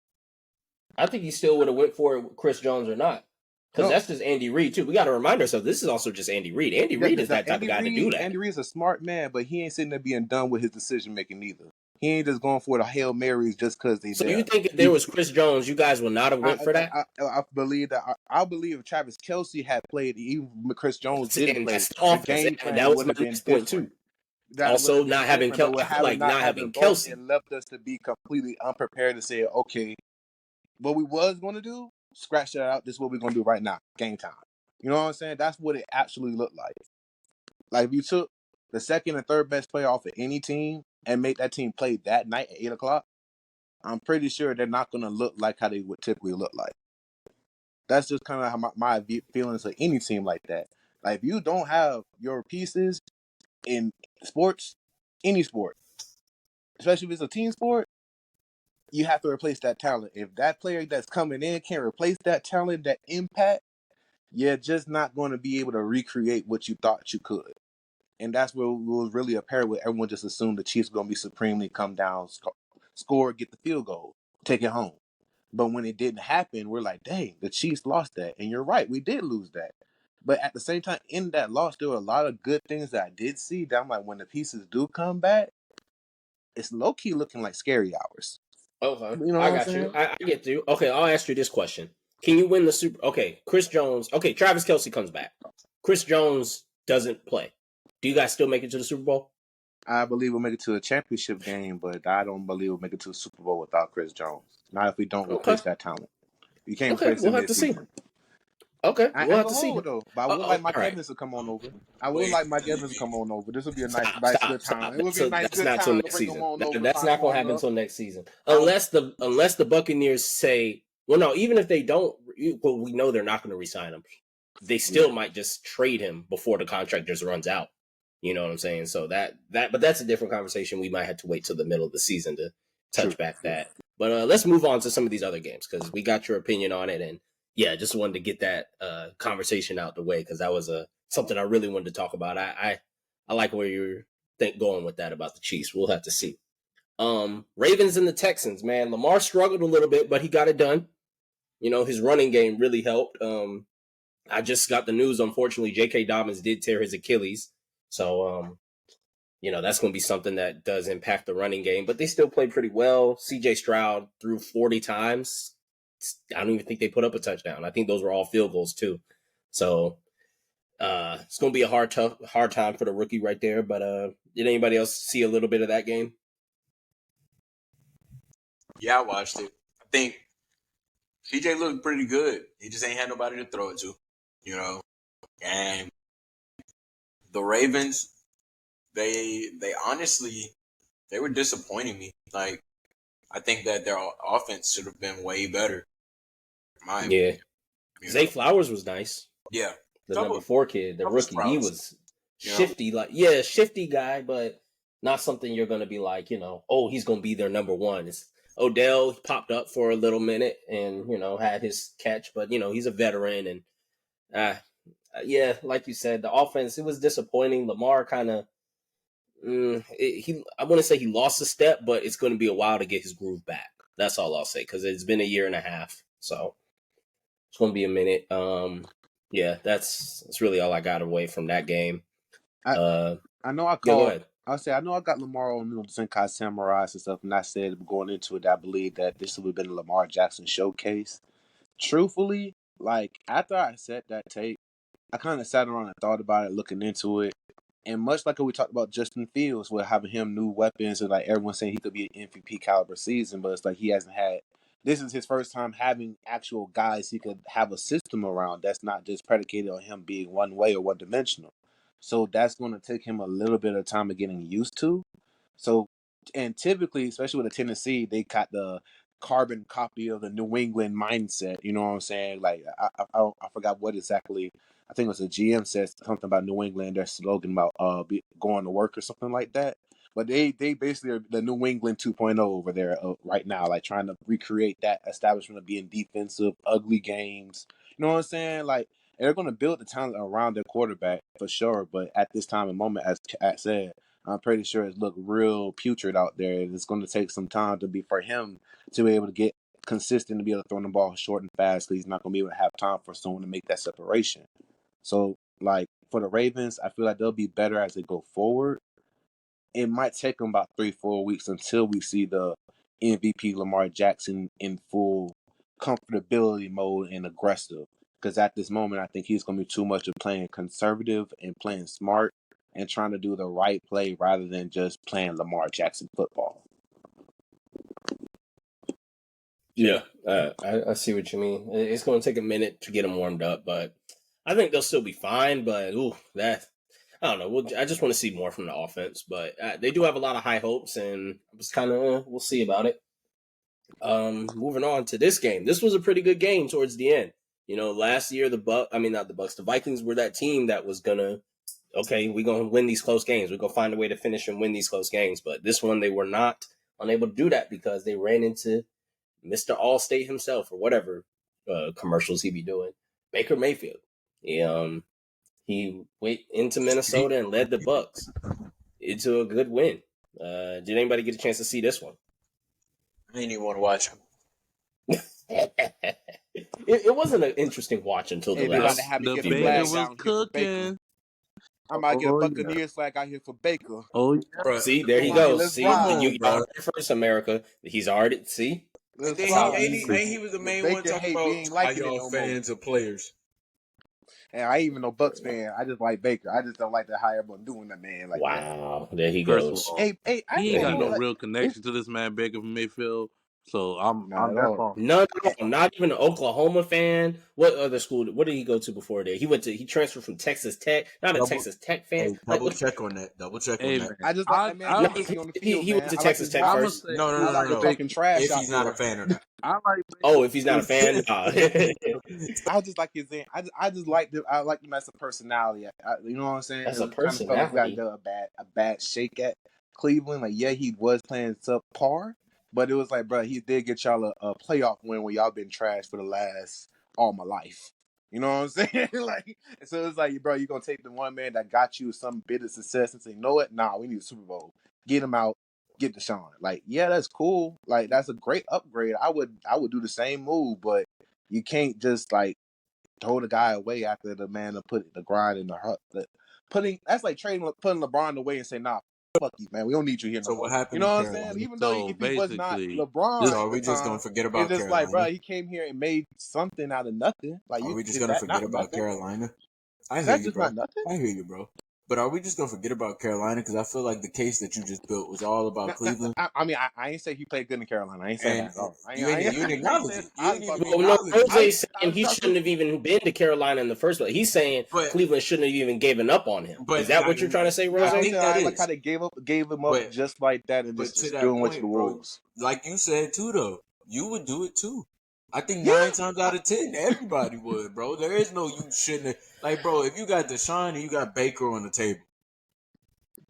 I think he still would have went for it with Chris Jones or not. Because that's just Andy Reid, too. We got to remind ourselves, this is also just Andy Reid. Andy Reid is that type of guy to do that.
Andy Reid's a smart man, but he ain't sitting there being done with his decision-making either. He ain't just going for the Hail Marys just because they.
So you think if there was Chris Jones, you guys would not have went for that?
I believe that. I believe if Travis Kelce had played, even Chris Jones didn't play,
the game plan that was my next point too. Also, not having Kelce,
it left us to be completely unprepared to say, okay, what we was going to do, scratch that out. This is what we're going to do right now. Game time. You know what I'm saying? That's what it actually looked like. Like if you took the second and third best player off of any team and made that team play that night at 8 o'clock, I'm pretty sure they're not going to look like how they would typically look like. That's just kind of how my feelings of any team like that. Like if you don't have your pieces in sports, any sport, especially if it's a team sport, you have to replace that talent. If that player that's coming in can't replace that talent, that impact, you're just not going to be able to recreate what you thought you could. And that's where it was really apparent where everyone just assumed the Chiefs were going to be supremely come down, score, get the field goal, take it home. But when it didn't happen, we're like, dang, the Chiefs lost that. And you're right, we did lose that. But at the same time, in that loss, there were a lot of good things that I did see. That I'm like, when the pieces do come back, it's low-key looking like scary hours.
Okay,
you know
I got you. I get you. Okay, I'll ask you this question. Can you win the Super... Okay, Chris Jones... Okay, Travis Kelce comes back. Chris Jones doesn't play. Do you guys still make it to the Super Bowl?
I believe we'll make it to a championship game, but I don't believe we'll make it to a Super Bowl without Chris Jones. Not if we don't
Okay.
replace that talent. You can't
Okay,
replace
we'll
him
have to see.
midseason.
Okay,
I
we'll
ain't
have
gonna
to see.
hold though, but I would like Mike
all right.
Evans to come on over. I would
Wait.
like Mike Evans to come on over. This would be a nice good time.
Stop.
It would be a nice
That's
good
not till
time to
next
bring him
season.
on over.
That's not going to happen until next season, unless the Buccaneers say, well, no, even if they don't, well, we know they're not going to re-sign him. They still might just trade him before the contract just runs out. You know what I'm saying? So but that's a different conversation. We might have to wait till the middle of the season to touch back that. But let's move on to some of these other games because we got your opinion on it, and yeah, just wanted to get that conversation out the way because that was something I really wanted to talk about. I like where you're going with that about the Chiefs. We'll have to see. Ravens and the Texans, man. Lamar struggled a little bit, but he got it done. You know, his running game really helped. I just got the news, unfortunately, J.K. Dobbins did tear his Achilles. So, you know, that's going to be something that does impact the running game. But they still played pretty well. C.J. Stroud threw 40 times. I don't even think they put up a touchdown. I think those were all field goals, too. So, it's going to be a hard time for the rookie right there. But did anybody else see a little bit of that game?
Yeah, I watched it. I think CJ looked pretty good. He just ain't had nobody to throw it to, you know. And the Ravens, they honestly, they were disappointing me. Like, I think that their offense should have been way better.
Yeah. Zay Flowers was nice.
Yeah.
The number 4 kid, the rookie, he was shifty, shifty guy, but not something you're going to be like, you know, oh, he's going to be their number 1. It's Odell popped up for a little minute and, you know, had his catch, but, you know, he's a veteran. And, yeah, like you said, the offense, it was disappointing. Lamar kind of, I wouldn't say he lost a step, but it's going to be a while to get his groove back. That's all I'll say, because it's been a year and a half. So it's going to be a minute. Yeah, that's really all I got away from that game.
I know I called.
Go ahead.
I know I got Lamar on the Zenkai Samurais and stuff, and I said going into it, I believe that this would have been a Lamar Jackson showcase. Truthfully, like after I said that tape, I kind of sat around and thought about it, looking into it, and much like we talked about Justin Fields, with having him new weapons and like everyone saying he could be an MVP caliber season, but it's like he hasn't had. This is his first time having actual guys he could have a system around that's not just predicated on him being one way or one dimensional. So that's going to take him a little bit of time of getting used to. So, and typically, especially with the Tennessee, they got the carbon copy of the New England mindset. You know what I'm saying? Like, I forgot what exactly. I think it was a GM said something about New England, their slogan about going to work or something like that. But they basically are the New England 2.0 over there right now, like trying to recreate that establishment of being defensive, ugly games. You know what I'm saying? Like, they're going to build the talent around their quarterback for sure. But at this time and moment, as Kat said, I'm pretty sure it looked real putrid out there. It's going to take some time for him to be able to get consistent, to be able to throw the ball short and fast. He's not going to be able to have time for someone to make that separation. So, like, for the Ravens, I feel like they'll be better as they go forward. It might take them about 3-4 weeks until we see the MVP Lamar Jackson in full comfortability mode and aggressive. Because at this moment, I think he's going to be too much of playing conservative and playing smart and trying to do the right play rather than just playing Lamar Jackson football.
Yeah, I see what you mean. It's going to take a minute to get them warmed up, but I think they'll still be fine. But I don't know. I just want to see more from the offense, but they do have a lot of high hopes, and it's kind of we'll see about it. Moving on to this game. This was a pretty good game towards the end. You know, last year the Vikings were that team that was gonna, we're gonna win these close games. We're gonna find a way to finish and win these close games. But this one they were not unable to do that because they ran into Mr. Allstate himself or whatever commercials he be doing. Baker Mayfield. He went into Minnesota and led the Bucs into a good win. Did anybody get a chance to see this one?
I didn't even want to watch him.
It wasn't an interesting watch until the last.
The Baker was cooking.
I might get a Buccaneers flag out here for Baker.
Oh, yeah.
Bro,
see, there he goes. See, you
bro.
heard it first, America. He's already see.
He was the main one talking about how y'all fans of players.
And I ain't even no Bucks fan. I just like Baker. I just don't like how everyone doing that man like that.
Wow, there he
First of
goes.
all,
Hey, I
he
ain't
ain't
gonna
got
lie.
no
Like,
real
it's
connection to this man Baker from Mayfield. So
not at
that's
all.
all.
None at all. Not even an Oklahoma fan. What other school? What did he go to before that? He transferred from Texas Tech. Not a
Double-
Texas Tech fan.
Hey,
Like,
double check on that. Double check
Hey
on
man,
that.
I just like that man
I
legacy on the field,
he went
man.
to
I like
Texas
his
Tech
walk.
I'ma
first.
say
No,
I
no, no,
like
no,
him
no.
talking trash
If
out
he's not a
there.
fan or not.
I like
Oh, if he's not a fan, nah.
I just like his. I just like him. I like him as a personality. You know what I'm saying?
That's
It
a
kind of felt like we got
personality.
a bad shake at Cleveland. Like, yeah, he was playing subpar, but it was like, bro, he did get y'all a playoff win when y'all been trash for the last all my life. You know what I'm saying? Like, so it's like, bro, you gonna take the one man that got you some bit of success and say, know what? Nah, we need a Super Bowl. Get him out. Get Deshaun. Like, yeah, that's cool. Like, that's a great upgrade. I would do the same move, but you can't just like throw the guy away after the man to put the grind in the heart. That's like putting LeBron away and saying, nah, fuck you, man. We don't need you here no
So
more.
what
You
happened
know
in
what I'm
Carolina?
saying? Even though
so
if he was not
basically.
LeBron
So
at
are
the
we just gonna
time,
forget
it's
about
just like, bro,
Carolina?
he came here and made something out of nothing. Like,
Are we just
is
gonna
that
forget
not
about
nothing?
Carolina? I
Is
hear
that
you,
just
bro.
not nothing?
I hear you, bro. But are we just gonna forget about Carolina? Because I feel like the case that you just built was all about Cleveland,
I mean, I ain't say he played good in Carolina. I ain't saying
and
that at all.
you ain't acknowledge
saying
it. You
I
ain't
just
even
thought
Well, no,
acknowledge it.
Rose's saying he shouldn't have even been to Carolina in the first place. He's saying
But
Cleveland shouldn't have even given up on him.
but
Is that what you're trying to say, Rose?
I think that
I like how
is.
they gave him up
But
just like that and
but to
just
that
threw him to the
point, bro,
wolves.
like you said too, though, you would do it too. I think
Yeah.
9 times out of 10, everybody would, bro. There is no you shouldn't have. Like, bro, if you got Deshaun and you got Baker on the table,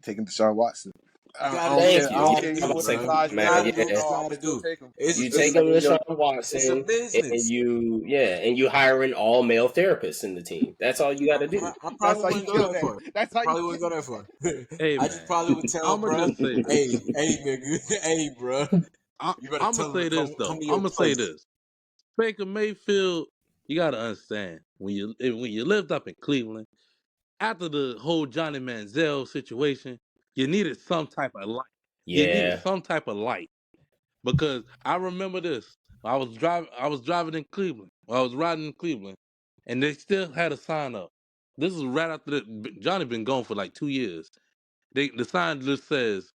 Taking Deshaun Watson.
you
I
gotta do
don't
what
Thank
care.
you
I
you.
don't
Yeah,
gotta
care.
I'm
You
do,
about to
what
say,
bro.
size
You
you
man.
are.
gotta do what
Yeah,
you
No, I'm
gotta
still
do.
take him.
It's
you
Listen,
take
it's
him to
yo,
Sean
it's a
Watson,
business.
and you hiring all male therapists in the team. That's all you got to do.
I
that's
probably
how you
wouldn't go
kill
that
that.
far.
That's how you
Probably
kill.
wouldn't go that far.
Hey
I just
man,
probably would tell,
I'ma
bro,
just say this.
hey, nigga, hey, bro, you better
I'ma
tell him
say
to
this
come
though.
to your
I'ma say
place.
this. Baker Mayfield, you gotta understand when you lived up in Cleveland after the whole Johnny Manziel situation, you needed some type of light. You needed
Yeah,
some type of light because I remember this. I was driving in Cleveland. I was riding in Cleveland, and they still had a sign up. This is right after Johnny been gone for like 2 years. The sign just says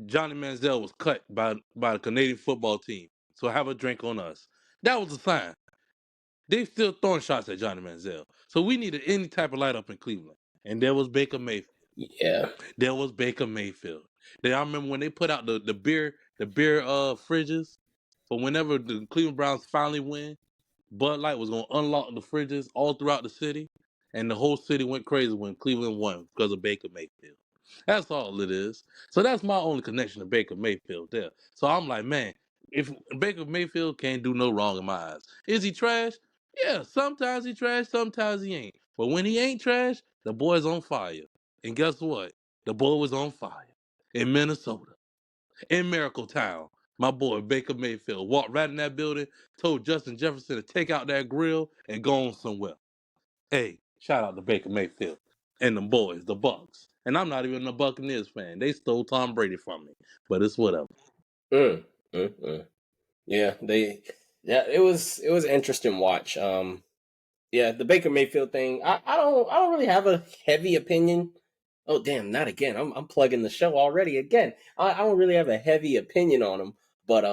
Johnny Manziel was cut by the Canadian football team. So have a drink on us. That was the sign. They still throwing shots at Johnny Manziel. So we needed any type of light up in Cleveland. And there was Baker Mayfield.
yeah,
There was Baker Mayfield. Then I remember when they put out the beer fridges for whenever the Cleveland Browns finally win, Bud Light was gonna unlock the fridges all throughout the city, and the whole city went crazy when Cleveland won because of Baker Mayfield. That's all it is. So that's my only connection to Baker Mayfield there. So I'm like, man, if Baker Mayfield can't do no wrong in my eyes, is he trash? Yeah, sometimes he trash, sometimes he ain't. But when he ain't trash, the boy's on fire. And guess what? The boy was on fire in Minnesota, in Miracle Town. My boy Baker Mayfield walked right in that building, told Justin Jefferson to take out that grill and go on somewhere. Hey, shout out to Baker Mayfield and them boys, the Bucks. And I'm not even a Buccaneers fan. They stole Tom Brady from me, but it's whatever.
mm, mm, mm. Yeah. It was an interesting watch. Yeah, the Baker Mayfield thing. I don't really have a heavy opinion. Oh damn, not again. I'm plugging the show already again. I don't really have a heavy opinion on him, but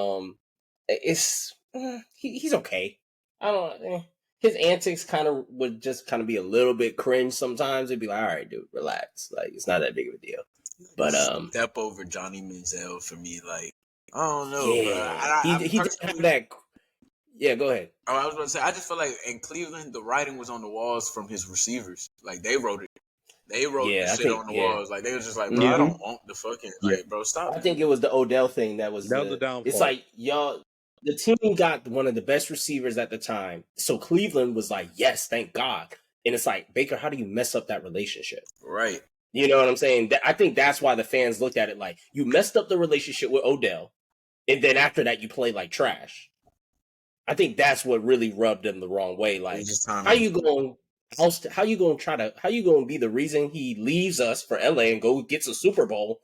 he's okay. I don't. His antics would just kind of be a little bit cringe sometimes. It'd be like, all right, dude, relax. Like it's not that big of a deal. But
Step over Johnny Manziel for me, like I don't know, bro.
yeah, he didn't have
Personally,
that. Yeah, go ahead.
I was going to say, I just feel like in Cleveland, the writing was on the walls from his receivers. Like they wrote it. They wrote the
Yeah, I
shit
think
on the walls. Like they was just like, bro, I
Yeah,
don't want the fucking
yeah.
like, bro, stop.
I think it was the Odell thing that was
That was the
it's
downfall.
like y'all the team got one of the best receivers at the time. So Cleveland was like, yes, thank God. And it's like, Baker, how do you mess up that relationship?
Right.
You know what I'm saying? I think that's why the fans looked at it like you messed up the relationship with Odell, and then after that you play like trash. I think that's what really rubbed them the wrong way. Like,
just
how you going how you going to be the reason he leaves us for LA and go gets a Super Bowl,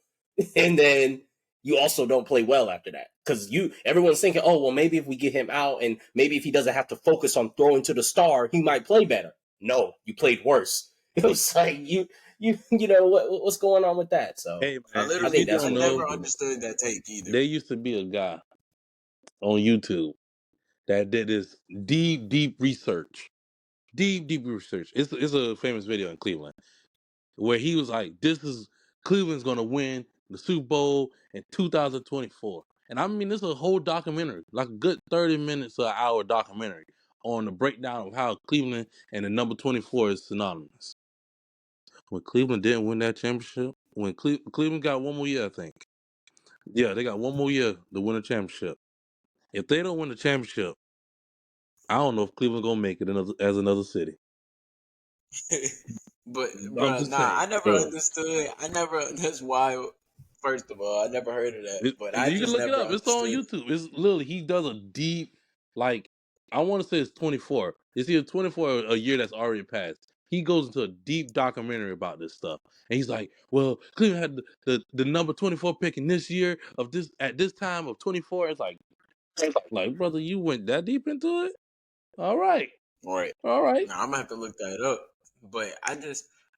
and then you also don't play well after that? Because everyone's thinking, oh well, maybe if we get him out and maybe if he doesn't have to focus on throwing to the star, he might play better. no, you played worse. It was like you know what's going on with that. So
Hey
I
man,
literally,
think that's
I
what
never
it is.
understood that take either.
there used to be a guy on YouTube that did this deep research. Deep research. It's a famous video in Cleveland where he was like, "This is Cleveland's gonna win the Super Bowl in 2024." And I mean, this is a whole documentary, like a good 30 minutes to an hour documentary on the breakdown of how Cleveland and the number 24 is synonymous. When Cleveland didn't win that championship, when Cleveland got one more year, I think. Yeah, they got one more year to win a championship. If they don't win the championship, I don't know if Cleveland's gonna make it as another city.
But
I'm
bro,
just
nah,
saying.
I never understood. That's why. First of all, I never heard of that, but I
You can
just
look it
never
up. It's on
understood.
YouTube. It's literally he does a deep, like I want to say it's 24. It's either 24 or a year that's already passed. He goes into a deep documentary about this stuff, and he's like, "Well, Cleveland had the number 24 pick in this year of this at this time of 24." It's like brother, you went that deep into it. All right,
Right.
all right.
Now I'm gonna have to look that up. But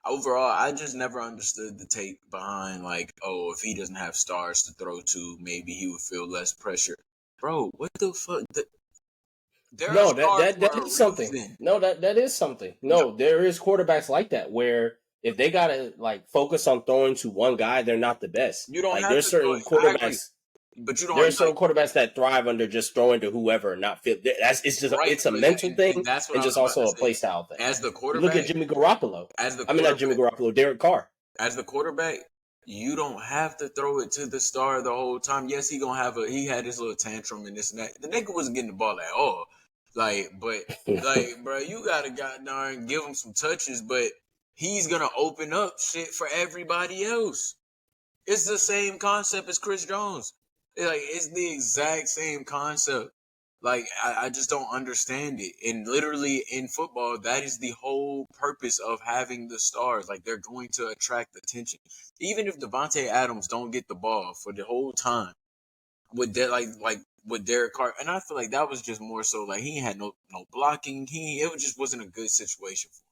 overall, I just never understood the take behind like, oh, if he doesn't have stars to throw to, maybe he would feel less pressure. Bro, what the fuck? There are
No,
stars for
that
a
is something.
reason.
No, that is something. No, there is quarterbacks like that where if they gotta like focus on throwing to one guy, they're not the best.
You don't
Like
have
there's
to
certain
throw it. I agree.
quarterbacks.
But you
There are
don't
certain
like
quarterbacks that thrive under just throwing to whoever and not feel. It's just
right.
it's a
But
mental
and
thing
that's what
and
I was
just
about
also
to
a play
say.
style thing.
As the
You look
quarterback,
at Jimmy Garoppolo. I mean, not Jimmy Garoppolo, Derek Carr.
As the quarterback, you don't have to throw it to the star the whole time. Yes, he had his little tantrum and this and that. The nigga wasn't getting the ball at all. Bro, you gotta goddamn give him some touches, but he's gonna open up shit for everybody else. It's the same concept as Chris Jones. It's the exact same concept. I just don't understand it. And literally in football, that is the whole purpose of having the stars. Like they're going to attract attention. Even if Devontae Adams don't get the ball for the whole time, with with Derek Carr, and I feel like that was just more so like he had no blocking. It just wasn't a good situation for him.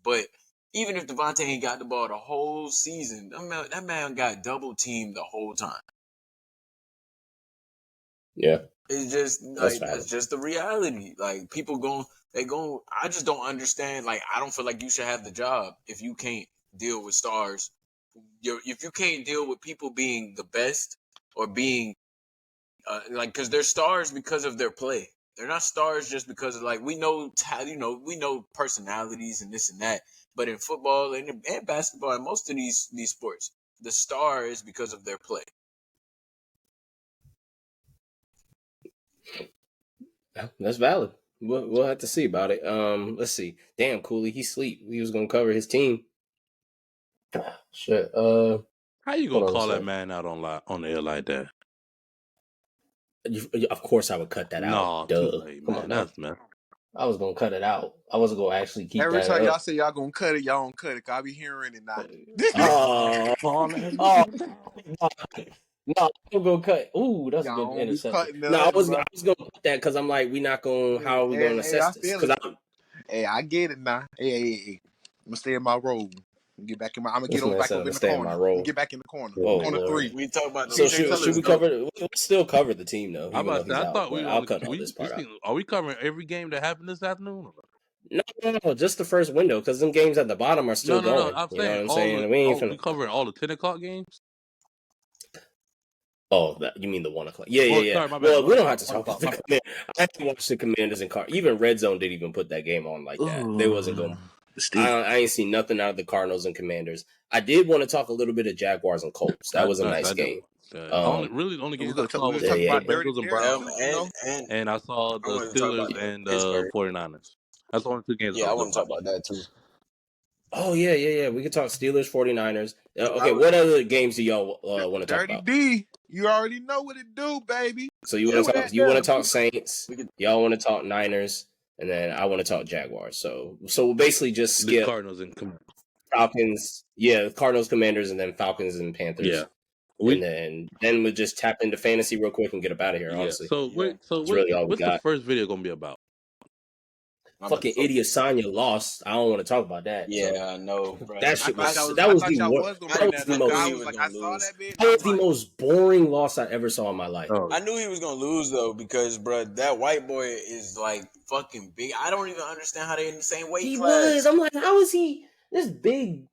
But even if Devontae ain't got the ball the whole season, that man got double teamed the whole time.
Yeah.
It's just that's just the reality. Like people I just don't understand. Like I don't feel like you should have the job if you can't deal with stars. If you can't deal with people being the best or being because they're stars because of their play. They're not stars just because of we know personalities and this and that. But in football and basketball and most of these sports, the star is because of their play.
That's valid. We'll have to see about it. Let's see. Damn, Cooley, he sleep. He was gonna cover his team. Shit.
How you gonna call that man out on the air like that?
Of course, I would cut that out.
No, too late, man. That's man.
I was gonna cut it out. I wasn't gonna actually keep
Every
that
time
up.
y'all say y'all gonna cut it, y'all don't cut it. Cause I be hearing it now.
No, I'm gonna cut. Ooh, that's a good interception. No, I was gonna cut that because I'm like, we're not gonna. How are we gonna assess this? Because
I get it now. Hey, I'm gonna stay in my role. Get back in my. I'm gonna get back over in the corner. Get back in the corner. Corner 3.
We talk about.
So should we cover? We'll still cover the team though.
I thought
I'll cut all this part out.
Are we covering every game that happened this afternoon?
No, just the first window because them games at the bottom are still going.
I'm
you know what I'm saying?
We covering all the 10 o'clock games.
Oh, you mean the 1 o'clock? Yeah.
Sorry,
well, we don't have to talk about the Commanders. I haven't watched the Commanders and Cardinals. Even Red Zone didn't even put that game on like that. They wasn't going. I ain't seen nothing out of the Cardinals and Commanders. I did want to talk a little bit of Jaguars and Colts. That was a nice game.
Only game I saw was Bengals and Browns, and I saw the Steelers and 49ers. That's the only 2 games.
Yeah, I want to talk about that too.
Oh yeah. We can talk Steelers, 49ers. Okay, what other games do y'all want to talk about?
Dirty D, you already know what it do, baby.
So you want to talk Saints? Y'all want to talk Niners, and then I want to talk Jaguars. So we'll basically just skip
the Cardinals and
Falcons. Yeah, Cardinals, Commanders, and then Falcons and Panthers.
Yeah.
And then we'll just tap into fantasy real quick and get up out of here. Honestly.
So what's the first video gonna be about?
fucking idiot Sonya lost. I don't want to talk about that.
Yeah, no, bro.
That shit was
I
the most.
saw that bit.
That was the most boring loss I ever saw in my life.
I knew he was gonna lose though because, bro, that white boy is like fucking big. I don't even understand how they're in the same weight class.
I'm like, how is he this big?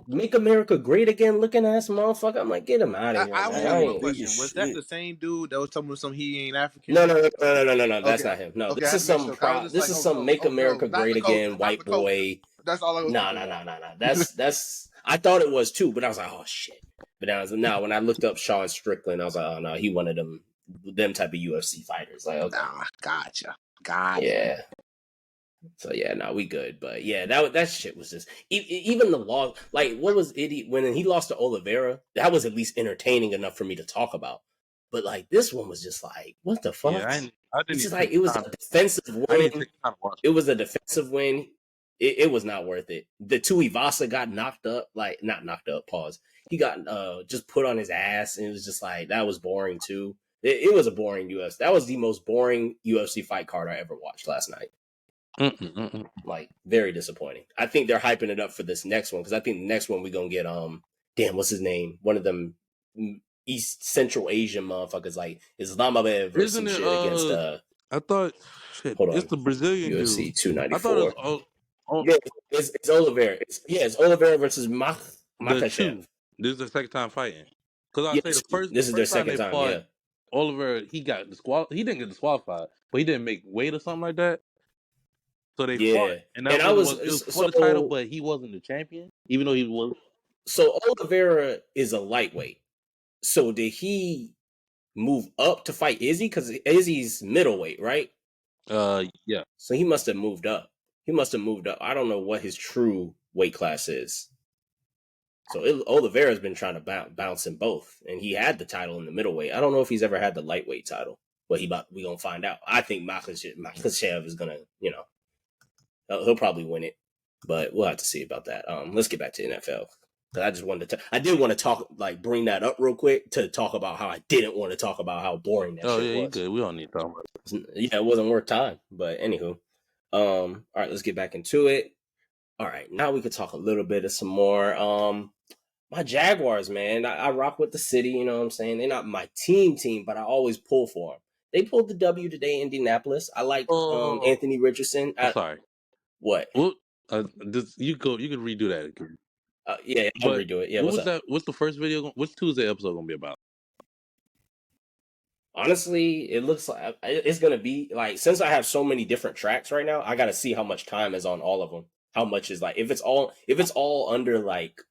Make America great again looking ass motherfucker. I'm like, get him out of here.
I have one question. Was that the same dude that was telling some he ain't African?
No. That's not him. No, this is some Make America Great Again white boy.
That's all I was.
No. That's. I thought it was too, but I was like, oh shit. But when I looked up Sean Strickland, I was like, oh no, he one of them type of UFC fighters. Like, okay.
Nah, gotcha.
Yeah. So yeah, no, we good. But yeah, that shit was just even the loss. Like, what was it when he lost to Oliveira? That was at least entertaining enough for me to talk about. But like this one was just like, what the fuck?
Yeah, I didn't.
It's just like it was a defensive win. It was a defensive win. It was not worth it. The Tuivasa got knocked up, like not knocked up. Pause. He got just put on his ass, and it was just like that was boring too. It was a boring UFC. That was the most boring UFC fight card I ever watched last night. Like very disappointing. I think they're hyping it up for this next one because I think the next one we're gonna get what's his name? One of them East Central Asian motherfuckers like Islamabad versus some shit against
I thought shit. It's the Brazilian
UFC 294.
I thought it was
it's Oliveira. It's Oliveira versus Makhachev.
This is their second time fighting. Because I say
this is their second time. Yeah,
Oliveira he got disqualified. He didn't get disqualified, but he didn't make weight or something like that. So they fought, and it was for the title, but he wasn't the champion, even though he was.
So Oliveira is a lightweight. So did he move up to fight Izzy? Because Izzy's middleweight, right?
Yeah.
So he must have moved up. I don't know what his true weight class is. So Oliveira's been trying to bounce in both, and he had the title in the middleweight. I don't know if he's ever had the lightweight title, but we gonna find out. I think Makhachev is gonna, he'll probably win it, but we'll have to see about that. Let's get back to NFL. I just wanted I did want to talk, like, bring that up real quick to talk about how I didn't want to talk about how boring that shit was.
You good. We don't need to talk about
it. Yeah, it wasn't worth time. But anywho, all right, let's get back into it. All right, now we could talk a little bit of some more. My Jaguars, man, I rock with the city. You know what I'm saying? They're not my team, but I always pull for them. They pulled the W today in Indianapolis. I like Anthony Richardson.
Sorry.
What?
Well, you could redo that again.
Yeah, I'll redo it. Yeah,
what's that? What's the first video? What's Tuesday episode gonna be about?
Honestly, it looks like it's gonna be like, since I have so many different tracks right now, I gotta see how much time is on all of them. How much is like if it's all under like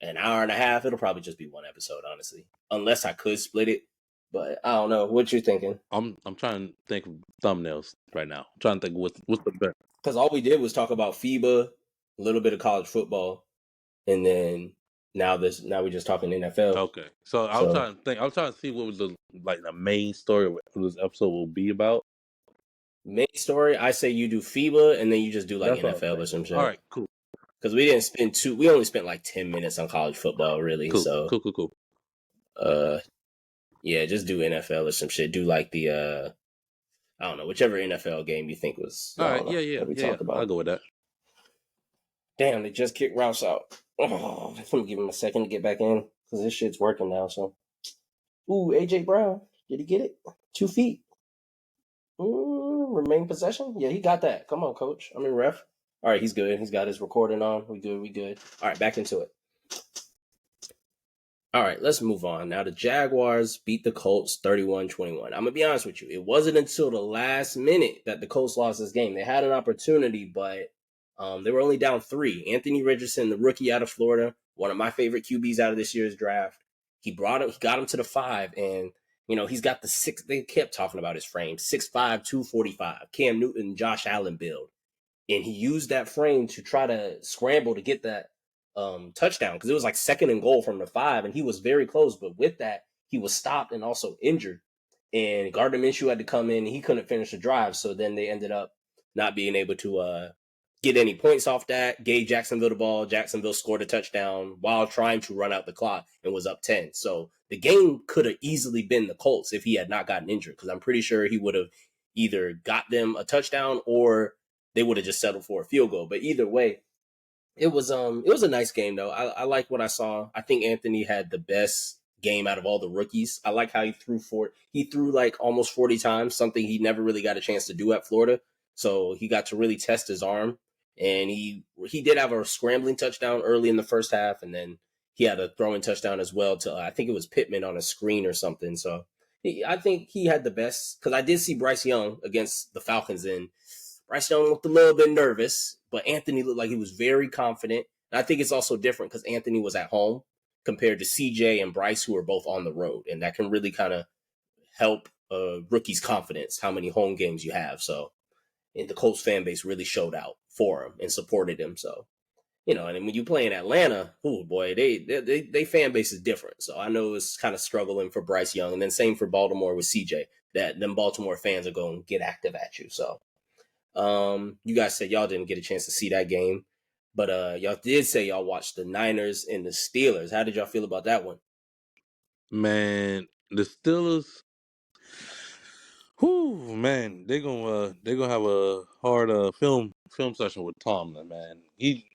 an hour and a half, it'll probably just be one episode, honestly. Unless I could split it. But I don't know. What you thinking?
I'm trying to think of thumbnails right now. I'm trying to think what's the best.
Because all we did was talk about FIBA, a little bit of college football, and then now we're just talking NFL.
Okay. So I was trying to think. I was trying to see what was the main story of this episode will be about.
Main story, I say you do FIBA and then you just do like NFL or some shit.
All right, cool.
Because we only spent like 10 minutes on college football, really.
Cool.
So
Cool.
Yeah, just do NFL or some shit. Do like the I don't know, whichever NFL game you think was.
All right, yeah. I'll go with that.
Damn, they just kicked Rouse out. Oh, I'm gonna give him a second to get back in because this shit's working now. So, AJ Brown, did he get it? 2 feet. Remain possession. Yeah, he got that. Come on, coach. Ref. All right, he's good. He's got his recording on. We good. All right, back into it. All right, let's move on. Now, the Jaguars beat the Colts 31-21. I'm going to be honest with you. It wasn't until the last minute that the Colts lost this game. They had an opportunity, but they were only down 3. Anthony Richardson, the rookie out of Florida, one of my favorite QBs out of this year's draft. He got him to the 5, and he's got the 6. They kept talking about his frame, 6'5", 245, Cam Newton, Josh Allen build. And he used that frame to try to scramble to get that touchdown, because it was like 2nd and goal from the 5, and he was very close. But with that, he was stopped and also injured. And Gardner Minshew had to come in, and he couldn't finish the drive. So then they ended up not being able to get any points off that. Gave Jacksonville the ball. Jacksonville scored a touchdown while trying to run out the clock and was up 10. So the game could have easily been the Colts if he had not gotten injured, because I'm pretty sure he would have either got them a touchdown or they would have just settled for a field goal. But either way, it was a nice game though. I like what I saw. I think Anthony had the best game out of all the rookies. I like how he threw like almost 40 times, something he never really got a chance to do at Florida. So he got to really test his arm, and he did have a scrambling touchdown early in the first half, and then he had a throwing touchdown as well to I think it was Pittman on a screen or something. So I think he had the best, because I did see Bryce Young against the Falcons, and Bryce Young looked a little bit nervous, but Anthony looked like he was very confident. And I think it's also different because Anthony was at home compared to CJ and Bryce, who are both on the road, and that can really kind of help rookie's confidence, how many home games you have. So, and the Colts fan base really showed out for him and supported him. So, and when you play in Atlanta, oh boy, they fan base is different. So I know it's kind of struggling for Bryce Young, and then same for Baltimore with CJ. That them Baltimore fans are going to get active at you. So, you guys said y'all didn't get a chance to see that game, but y'all did say y'all watched the Niners and the Steelers. How did y'all feel about that one?
Man, the Steelers. Whoo, man, they're gonna have a hard film session with Tomlin, man. He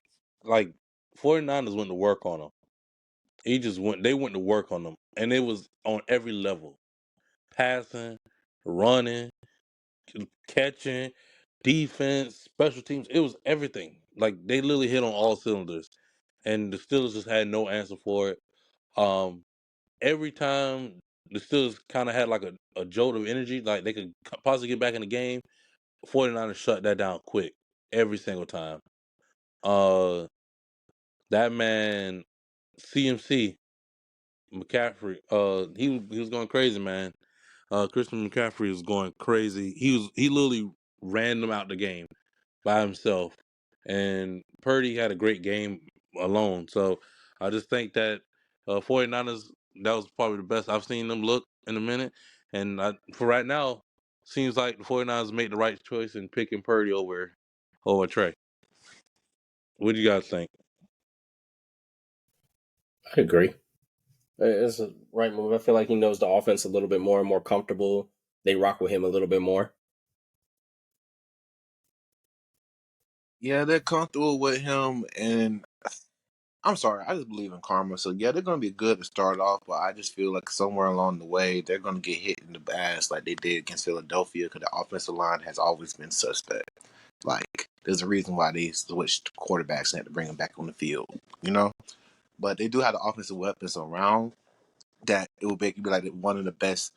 49ers went to work on him. They went to work on them, and it was on every level: passing, running, catching, defense, special teams. It was everything. Like, they literally hit on all cylinders, and the Steelers just had no answer for it. Every time the Steelers kind of had like a jolt of energy, like they could possibly get back in the game, 49ers shut that down quick every single time. That man CMC McCaffrey, he was going crazy, man. Christian McCaffrey was going crazy. He literally ran them out the game by himself, and Purdy had a great game alone. So I just think that 49ers, that was probably the best I've seen them look in a minute. And for right now, seems like the 49ers made the right choice in picking Purdy over Trey. What do you guys think?
I agree. It's a right move. I feel like he knows the offense a little bit more and more comfortable. They rock with him a little bit more.
Yeah, they're comfortable with him, and I'm sorry, I just believe in karma. So yeah, they're gonna be good to start off, but I just feel like somewhere along the way they're gonna get hit in the ass like they did against Philadelphia, because the offensive line has always been suspect. Like, there's a reason why they switched quarterbacks and had to bring them back on the field, But they do have the offensive weapons around that it will be like one of the best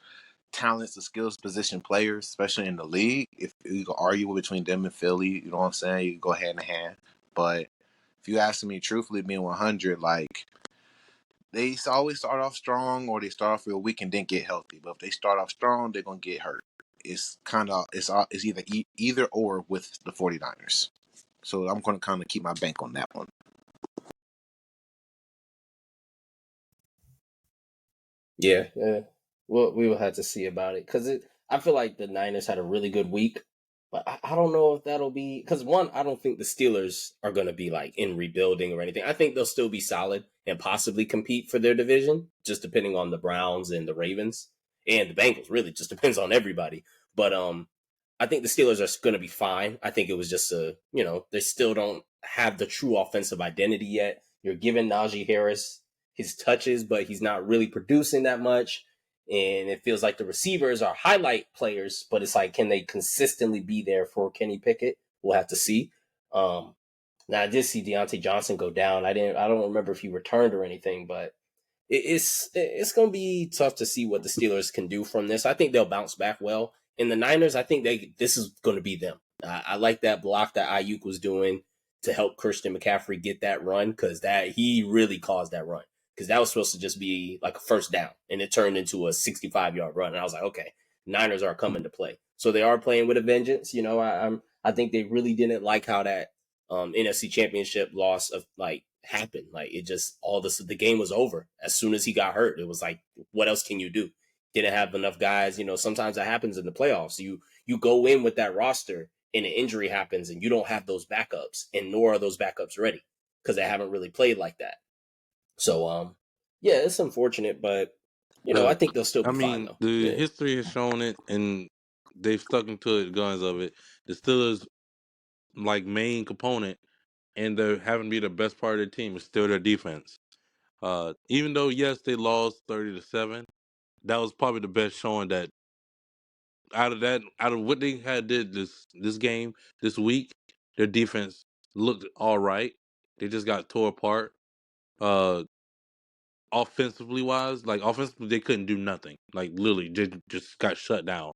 talents or skills position players, especially in the league. If you can argue between them and Philly, you know what I'm saying? You can go hand in hand. But if you ask me truthfully, being 100, like, they always start off strong, or they start off real weak and then get healthy. But if they start off strong, they're gonna get hurt. It's either or with the 49ers. So I'm gonna kind of keep my bank on that one.
Yeah. Well, we will have to see about it, because I feel like the Niners had a really good week, but I don't know if that'll be, because one, I don't think the Steelers are going to be like in rebuilding or anything. I think they'll still be solid and possibly compete for their division, just depending on the Browns and the Ravens and the Bengals. Really, just depends on everybody. But I think the Steelers are going to be fine. I think it was just they still don't have the true offensive identity yet. You're giving Najee Harris his touches, but he's not really producing that much. And it feels like the receivers are highlight players, but it's like, can they consistently be there for Kenny Pickett? We'll have to see. Now I did see Deontay Johnson go down. I don't remember if he returned or anything, but it's going to be tough to see what the Steelers can do from this. I think they'll bounce back well. In the Niners, I think this is going to be them. I like that block that Ayuk was doing to help Christian McCaffrey get that run, because he really caused that run, because that was supposed to just be like a first down, and it turned into a 65-yard run. And I was like, okay, Niners are coming to play. So they are playing with a vengeance. I think they really didn't like how that NFC Championship loss happened. Like, it just, the game was over as soon as he got hurt. It was like, what else can you do? Didn't have enough guys. Sometimes that happens in the playoffs. You go in with that roster and an injury happens and you don't have those backups, and nor are those backups ready, because they haven't really played like that. So, yeah, it's unfortunate, but I think they'll still be fine, though.
The history has shown it, and they've stuck into the guns of it. The Steelers, like main component, and they're having to be the best part of their team is still their defense. Even though yes they lost 30-7, that was probably the best showing that out of what they had did this game this week, their defense looked all right. They just got tore apart. Offensively wise, like offensively they couldn't do nothing. Like literally just got shut down.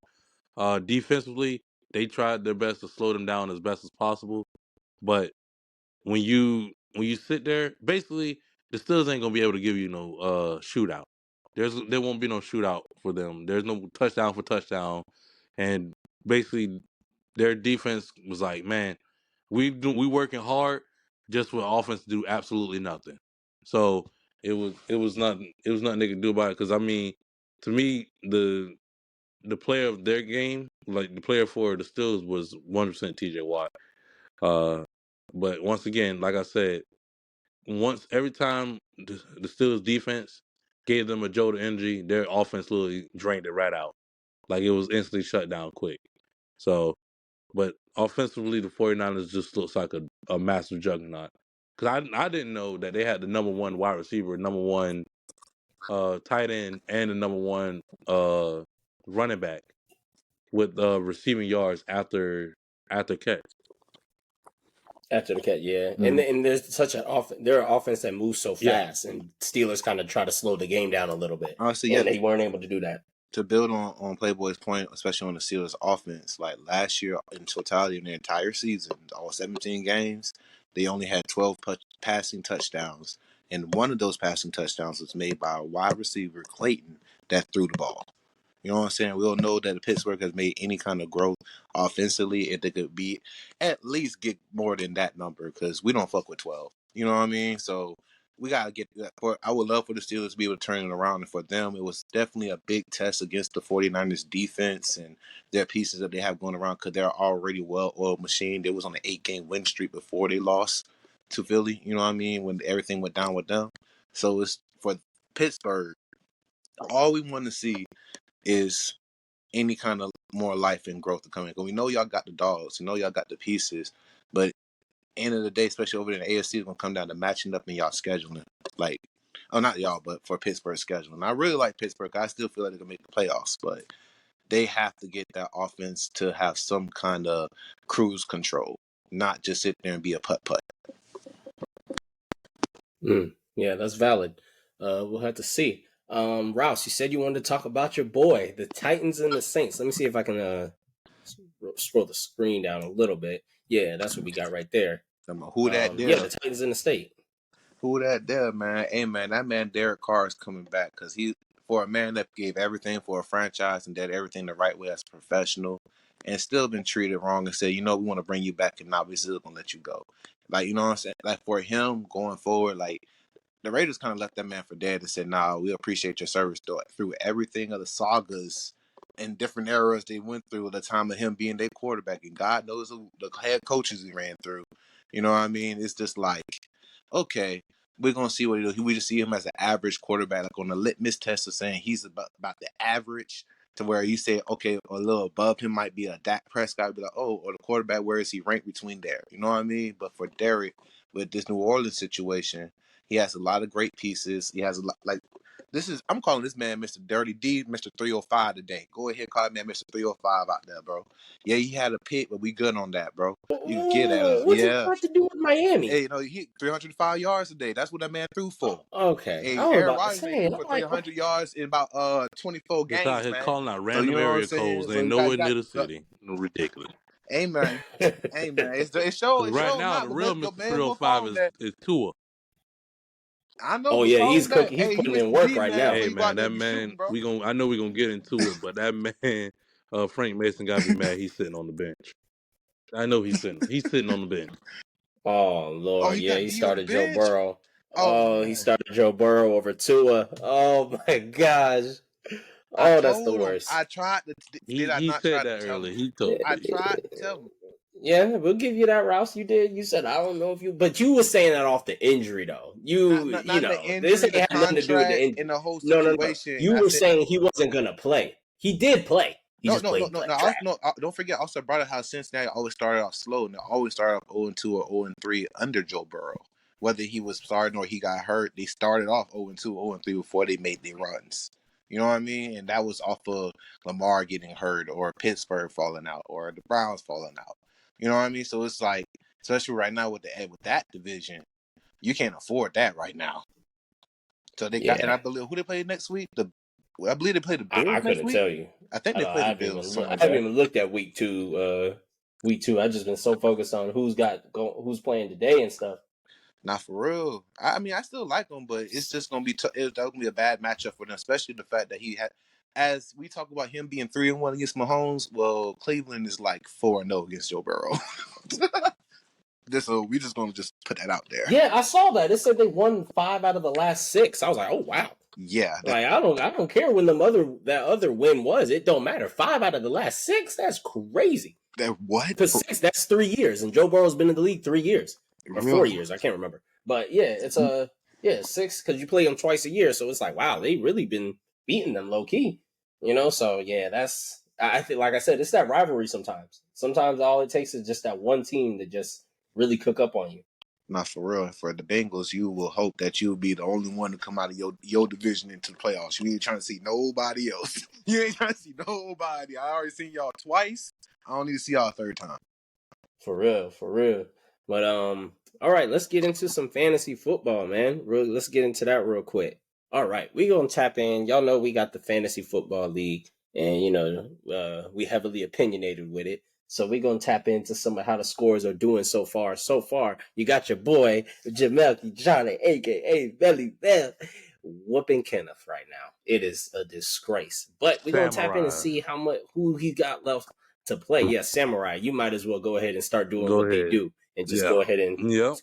Defensively, they tried their best to slow them down as best as possible. But when you sit there, basically the Steelers ain't gonna be able to give you no shootout. There won't be no shootout for them. There's no touchdown for touchdown, and basically their defense was like, man, we working hard just for offense to do absolutely nothing. So it was nothing they could do about it. Because I mean, to me the player of their game, like the player for the Steelers, was 100% T.J. Watt. But once again, like I said, every time the Steelers defense gave them a jolt of energy, their offense literally drained it right out. Like it was instantly shut down quick. So, but offensively, the 49ers just looks like a massive juggernaut. Because I didn't know that they had the number one wide receiver, number one tight end, and the number one running back with receiving yards after catch.
After the catch, yeah.
Mhm.
And there's such they're an offense that moves so fast, and Steelers kind of try to slow the game down a little bit.
Honestly,
and they weren't able to do that.
To build on Playboy's point, especially on the Steelers offense, like last year in totality in the entire season, all 17 games, they only had 12 passing touchdowns. And one of those passing touchdowns was made by a wide receiver, Clayton, that threw the ball. You know what I'm saying? We all know that Pittsburgh has made any kind of growth offensively if they could be at least get more than that number, because we don't fuck with 12. You know what I mean? So we got to get that. I would love for the Steelers to be able to turn it around. And for them, it was definitely a big test against the 49ers defense and their pieces that they have going around, because they're already well-oiled machine. They was on an 8-game win streak before they lost to Philly. You know what I mean? When everything went down with them. So it's for Pittsburgh, all we want to see is any kind of more life and growth to come in. Because we know y'all got the dogs, we know y'all got the pieces, but end of the day, especially over there in the AFC, it's gonna come down to matching up in y'all scheduling. Like, oh, not y'all, but for Pittsburgh's scheduling. I really like Pittsburgh. I still feel like they can make the playoffs, but they have to get that offense to have some kind of cruise control, not just sit there and be a putt-putt.
Yeah, that's valid. We'll have to see. Rouse, you said you wanted to talk about your boy, the Titans and the Saints. Let me see if I can scroll the screen down a little bit. Yeah, that's what we got right there.
Who that there?
Yeah, the Titans in the state.
Who that there, man? Hey, man, that man Derek Carr is coming back, because he, for a man that gave everything for a franchise and did everything the right way as a professional and still been treated wrong and said, you know, we want to bring you back and now we're still going to let you go. Like, you know what I'm saying? Like, for him going forward, like, the Raiders kind of left that man for dead and said, nah, we appreciate your service through everything of the sagas and different eras they went through at the time of him being their quarterback. And God knows the head coaches he ran through. You know what I mean? It's just like, okay, we're going to see what he does. We just see him as an average quarterback, like on the litmus test of saying he's about the average, to where you say, okay, a little above him might be a Dak Prescott, be like, oh, or the quarterback, where is he ranked between there? You know what I mean? But for Derek, with this New Orleans situation, he has a lot of great pieces. He has a lot, like, I'm calling this man Mr. Dirty D, Mr. 305 today. Go ahead, call me Mr. 305 out there, bro. Yeah, he had a pick, but we good on that, bro. You can get at us.
What's it got to do with Miami?
Hey, you know, he hit 305 yards today. That's what that man threw for.
Okay.
Hey, Aaron Rodgers threw for 300 yards in about 24 games,
out here
man.
calling out random area codes. Ain't nowhere near the city. Ridiculous.
Hey, man. Hey, man. It shows.
Right now, the real Mr. 305 is Tua.
I know.
Oh yeah, he's cooking. He's putting in work right now.
Hey man, that man. I know we're gonna get into it, but that man, Frank Mason, got to be mad. He's sitting on the bench. I know he's sitting on the bench.
Oh Lord, he started Joe Burrow. He started Joe Burrow over Tua. Oh my gosh. Oh, that's the worst.
I tried to.
He said that earlier. He told.
I tried to tell him.
Yeah, we'll give you that, Rouse. You did. You said, I don't know if you, but you were saying that off the injury, though.
Not
you know,
the injury,
this ain't had nothing to do with the injury.
In the whole situation.
No. You were saying he wasn't gonna play. He did play. He
No,
just
no, no,
played
no,
like
no.
trash.
Don't forget. Also, brought up how Cincinnati always started off slow, and they always started off 0-2 or 0-3 under Joe Burrow. Whether he was starting or he got hurt, they started off 0-2, 0-3 before they made their runs. You know what I mean? And that was off of Lamar getting hurt, or Pittsburgh falling out, or the Browns falling out. You know what I mean? So it's like, especially right now with that division, you can't afford that right now. So they got, and I
Yeah,
believe who they play next week. I believe they play the
I
Bills next
couldn't
week.
tell you.
I think
I
they
don't.
play
I
the
haven't
Bills,
even.
something
I
like
haven't
that.
even looked at week two. Week two. I just been so focused on who's playing today and stuff.
Not for real. I mean, I still like him, but it's just gonna be that's gonna be a bad matchup for them, especially the fact that he had. As we talk about him being 3-1 against Mahomes, well, Cleveland is like 4-0 against Joe Burrow. So we just gonna just put that out there.
Yeah, I saw that. It said they won 5 out of the last 6. I was like, oh wow.
Yeah,
Like I don't care when that other win was. It don't matter. 5 out of the last 6. That's crazy.
that what?
Because 6, that's 3 years, and Joe Burrow's been in the league 3 years or 4 years. I can't remember. But yeah, it's 6 because you play them twice a year. So it's like wow, they really been beating them low key. So yeah, I think like I said, it's that rivalry sometimes. Sometimes all it takes is just that one team to just really cook up on you.
Not for real. For the Bengals, you will hope that you'll be the only one to come out of your division into the playoffs. You ain't trying to see nobody else. You ain't trying to see nobody. I already seen y'all twice. I don't need to see y'all a third time.
For real. But all right, let's get into some fantasy football, man. Let's get into that real quick. All right, we gonna tap in. Y'all know we got the fantasy football league, and we heavily opinionated with it. So we gonna tap into some of how the scores are doing so far. So far, you got your boy Jamelki Johnny, aka Belly Bell, whooping Kenneth right now. It is a disgrace. But we're gonna tap in and
Samurai.
see who he got left to play. Yeah, Samurai, you might as well go ahead and start doing
Go
what they
ahead.
do and just
Yeah.
go ahead and
Yep.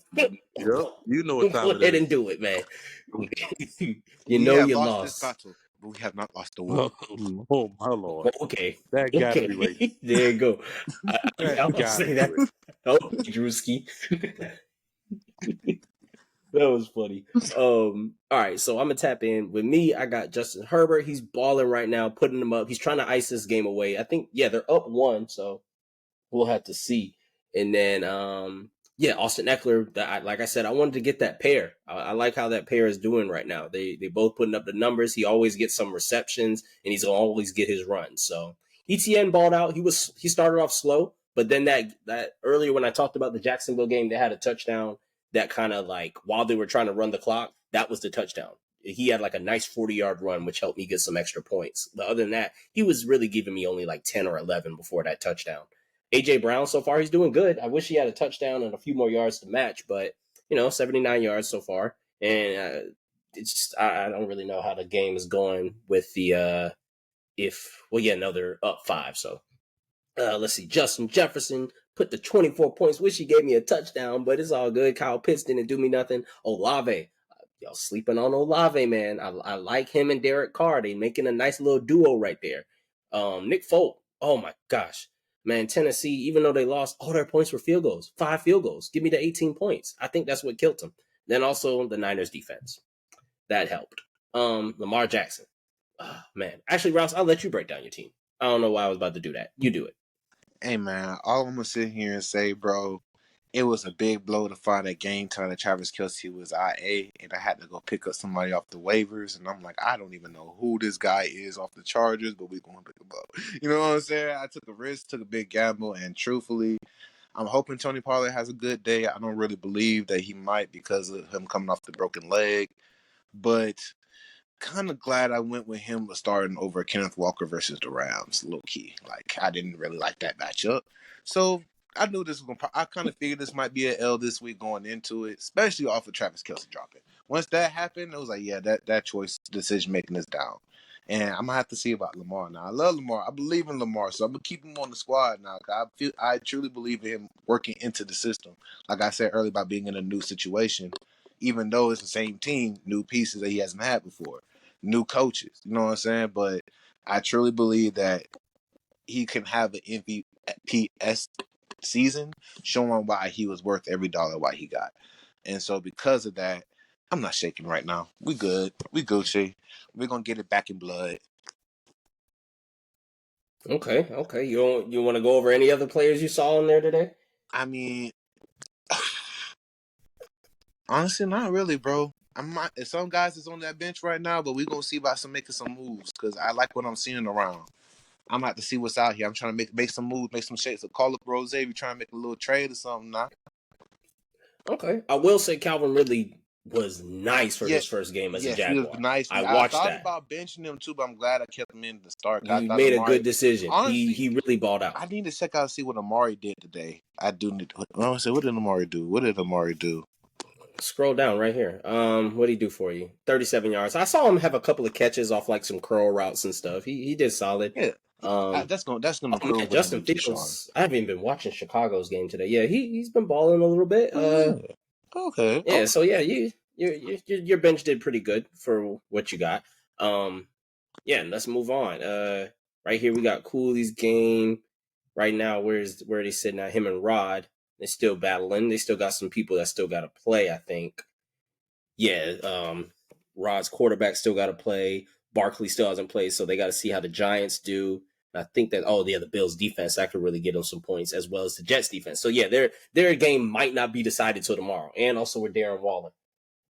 Yep. You know what time
go
it
ahead
is.
and do it, man. you
We
know
have
you
lost this
lost.
battle, but we have not lost the war.
Oh my lord.
Okay.
That gotta be right.
Okay. There you go.
That
I'll
gotta
say
do
that.
it.
Oh, Drewski. That was funny. All right, so I'm gonna tap in. With me, I got Justin Herbert. He's balling right now, putting them up. He's trying to ice this game away. I think, they're up 1, so we'll have to see. And then, Austin Eckler. Like I said, I wanted to get that pair. I like how that pair is doing right now. They both putting up the numbers. He always gets some receptions, and he's gonna always get his runs. So ETN balled out. He started off slow, but then that earlier when I talked about the Jacksonville game, they had a touchdown that kind of like while they were trying to run the clock, that was the touchdown. He had like a nice 40-yard run, which helped me get some extra points. But other than that, he was really giving me only like 10 or 11 before that touchdown. AJ Brown, so far, he's doing good. I wish he had a touchdown and a few more yards to match, but 79 yards so far. And it's just, I don't really know how the game is going with the they're up 5. So let's see. Justin Jefferson put the 24 points. Wish he gave me a touchdown, but it's all good. Kyle Pitts didn't do me nothing. Olave. Y'all sleeping on Olave, man. I like him and Derek Carr. They making a nice little duo right there. Nick Folk. Oh my gosh. Man, Tennessee, even though they lost, all their points were field goals. 5 field goals. Give me the 18 points. I think that's what killed them. Then also the Niners defense. That helped. Lamar Jackson. Oh, man. Actually, Rouse, I'll let you break down your team. I don't know why I was about to do that. You do it.
Hey man, all I'm gonna sit here and say, bro, it was a big blow to find that game time that Travis Kelce was IA, and I had to go pick up somebody off the waivers, and I'm like, I don't even know who this guy is off the Chargers, but we're gonna pick him up. You know what I'm saying? I took a risk, took a big gamble, and truthfully, I'm hoping Tony Pollard has a good day. I don't really believe that he might because of him coming off the broken leg, but kind of glad I went with him starting over Kenneth Walker versus the Rams, low key. Like, I didn't really like that matchup. So I knew this was going to, I kind of figured this might be an L this week going into it, especially off of Travis Kelce dropping. Once that happened, it was like, yeah, that choice, decision making is down. And I'm going to have to see about Lamar now. I love Lamar. I believe in Lamar, so I'm going to keep him on the squad now. I truly believe in him working into the system. Like I said earlier, about being in a new situation. Even though it's the same team, new pieces that he hasn't had before, new coaches, you know what I'm saying? But I truly believe that he can have an MVPs season, showing why he was worth every dollar why he got. And so because of that, I'm not shaking right now. We good. We Gucci. We're going to get it back in blood.
Okay. You want to go over any other players you saw in there today?
I mean, honestly, not really, bro. I'm not. Some guys is on that bench right now, but we gonna see about some making some moves because I like what I'm seeing around. I'm gonna have to see what's out here. I'm trying to make some moves, make some shakes. So call up Rose. We trying to make a little trade or something now.
Okay. I will say Calvin Ridley was nice for
Yeah,
his first game as a
yes, he was
Jaguar.
nice.
I
I
watched
thought
that.
about benching him too, but I'm glad I kept him in the start. I
You
thought
made a
Amari.
good decision.
Honestly,
He really balled out.
I need to check out and see what Amari did today. I do need. I want to say, what did Amari do? What did Amari do?
Scroll down right here. What did he do for you? 37 yards. I saw him have a couple of catches off like some curl routes and stuff. He did solid.
Yeah, that's gonna improve
Man,
with him
Justin
and Deshaun.
Fields. I haven't even been watching Chicago's game today. Yeah, he's been balling a little bit.
Okay.
Yeah. So yeah, your bench did pretty good for what you got. Yeah. Let's move on. Right here we got Cooley's game. Right now, where are they sitting at? Him and Rod. They're still battling. They still got some people that still got to play, I think. Yeah, Rod's quarterback still got to play. Barkley still hasn't played, so they got to see how the Giants do. And I think that the Bills defense that could really get them some points, as well as the Jets defense. So yeah, their game might not be decided till tomorrow, and also with Darren Waller,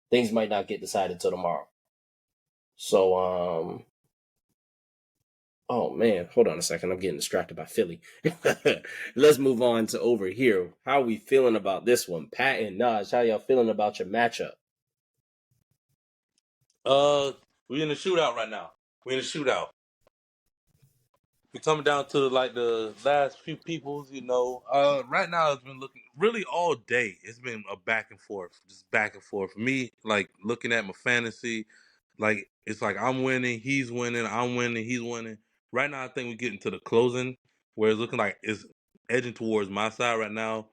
things might not get decided till tomorrow. So oh man, hold on a second, I'm getting distracted by Philly. Let's move on to over here. How are we feeling about this one, Pat and Naj? How y'all feeling about your matchup?
We in the shootout right now. We in the shootout. We coming down to like the last few peoples, you know. Right now it's been looking really all day. It's been a back and forth, just back and forth. For me, like looking at my fantasy, like it's like I'm winning, he's winning, I'm winning, he's winning. Right now, I think we're getting to the closing where it's looking like it's edging towards my side right now.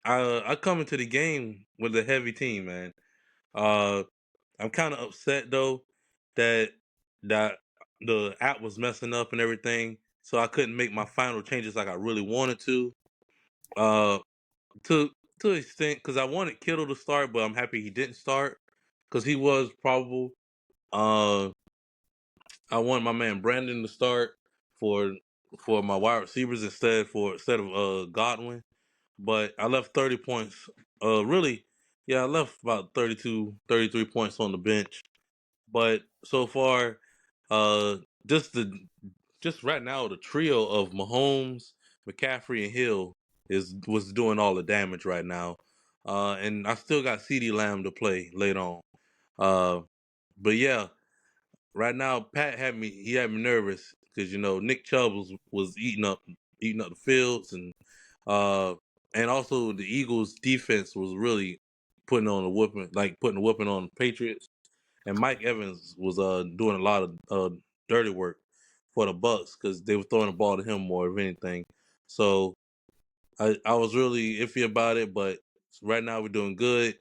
I come into the game with a heavy team, man. Uh, I'm kind of upset though that that the app was messing up and everything, so I couldn't make my final changes like I really wanted to. Uh, to to an extent, because I wanted Kittle to start, but I'm happy he didn't start because he was probable. Uh, I want my man Brandon to start for my wide receivers instead of Godwin, but I left 30 points. Really, yeah, I left about 32, 33 points on the bench. But so far, uh, just right now, the trio of Mahomes, McCaffrey, and Hill was doing all the damage right now. And I still got CeeDee Lamb to play later on. Uh, but yeah, right now Pat had me. He had me nervous because Nick Chubb was eating up the fields, uh, and also the Eagles defense was really putting the whooping on the Patriots. And Mike Evans was doing a lot of dirty work for the Bucks because they were throwing the ball to him more of anything. So I was really iffy about it, but right now we're doing good.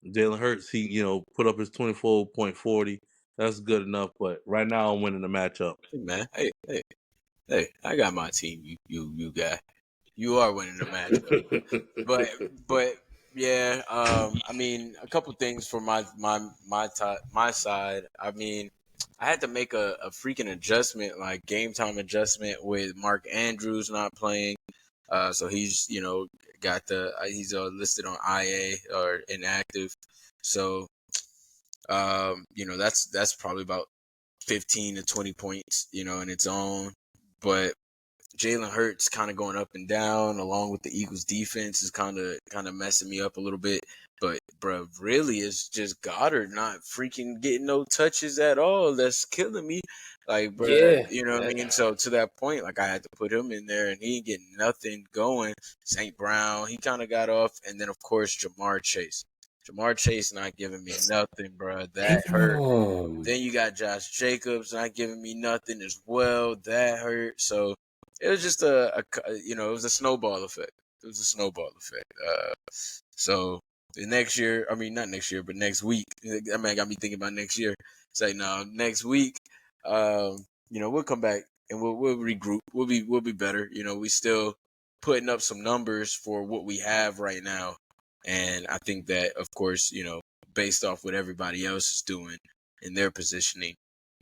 Jalen Hurts, he put up his 24.40. That's good enough. But right now I'm winning the matchup.
Hey, man, hey! I got my team. You guy, you are winning the matchup. but yeah, I mean, a couple things for my side. I mean, I had to make a freaking adjustment, like game time adjustment, with Mark Andrews not playing. So he's got he's listed on IA or inactive. So that's probably about 15 to 20 points, in its own. But Jalen Hurts kind of going up and down, along with the Eagles defense, is kind of messing me up a little bit. But bro, really, it's just Goddard not freaking getting no touches at all. That's killing me. Like, bro,
Yeah.
you know what I mean? So to that point, like I had to put him in there, and he ain't getting nothing going. St. Brown, he kind of got off, and then of course Jamar Chase. Jamar Chase not giving me nothing, bro. That hurt. Then you got Josh Jacobs not giving me nothing as well. That hurt. So it was just it was a snowball effect. It was a snowball effect. So the next year, I mean, not next year, but next week, I mean, got me thinking about next year. Say no, next week, we'll come back and we'll regroup. We'll be better. We still putting up some numbers for what we have right now. And I think that, of course, based off what everybody else is doing in their positioning,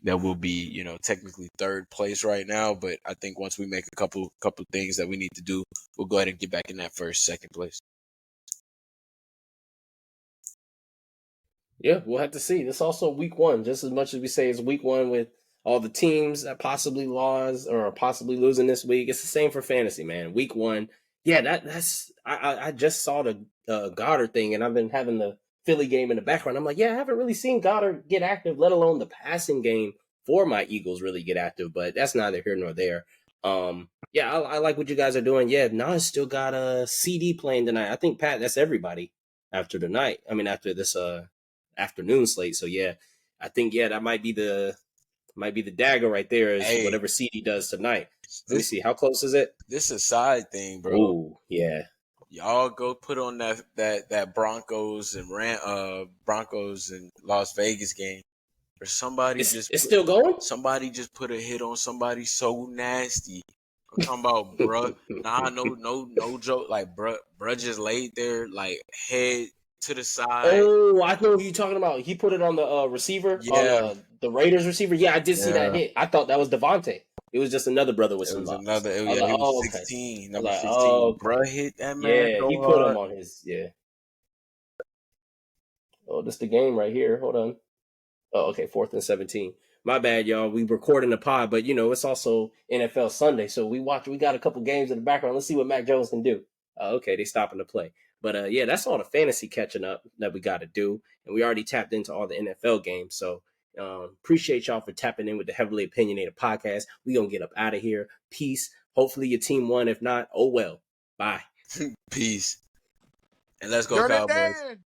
that will be, technically third place right now. But I think once we make a couple things that we need to do, we'll go ahead and get back in that second place.
Yeah, we'll have to see. This also week one, just as much as we say it's week one with all the teams that possibly lost or are possibly losing this week. It's the same for fantasy, man. Week one, yeah, that's I just saw the Goddard thing, and I've been having the Philly game in the background. I'm like, yeah, I haven't really seen Goddard get active, let alone the passing game for my Eagles really get active. But that's neither here nor there. Yeah, I like what you guys are doing. Yeah, Nas still got a CD playing tonight. I think Pat, that's everybody after tonight. I mean, after this afternoon slate. So yeah, I think that might be the dagger right there is
Hey,
whatever CD does tonight. Let me see, how close is it?
This is a side thing, bro.
Oh yeah,
Y'all go put on that Broncos and Las Vegas game. Or somebody
it's still going.
Somebody just put a hit on somebody so nasty. I'm talking about, bruh. Nah, no joke. Like, bruh just laid there, like head to the side.
Oh, I know who you're talking about. He put it on the receiver, on the Raiders receiver. Yeah, I did see that hit. I thought that was Devontae. It was just another brother with some
It was
locks.
another. It was,
like,
it was
okay.
16.
I
Number
was like,
16.
okay.
Bruh hit that man.
Yeah, he put him on his. Yeah. Oh, this the game right here. Hold on. Oh, okay. 4th and 17. My bad, y'all. We recording the pod, but it's also NFL Sunday, so we got a couple games in the background. Let's see what Mac Jones can do. Okay, they stopping to play. But yeah, that's all the fantasy catching up that we got to do, and we already tapped into all the NFL games. So appreciate y'all for tapping in with the Heavily Opinionated podcast. We gonna get up out of here. Peace. Hopefully your team won. If not, oh well. Bye.
Peace. And let's go, Cowboys.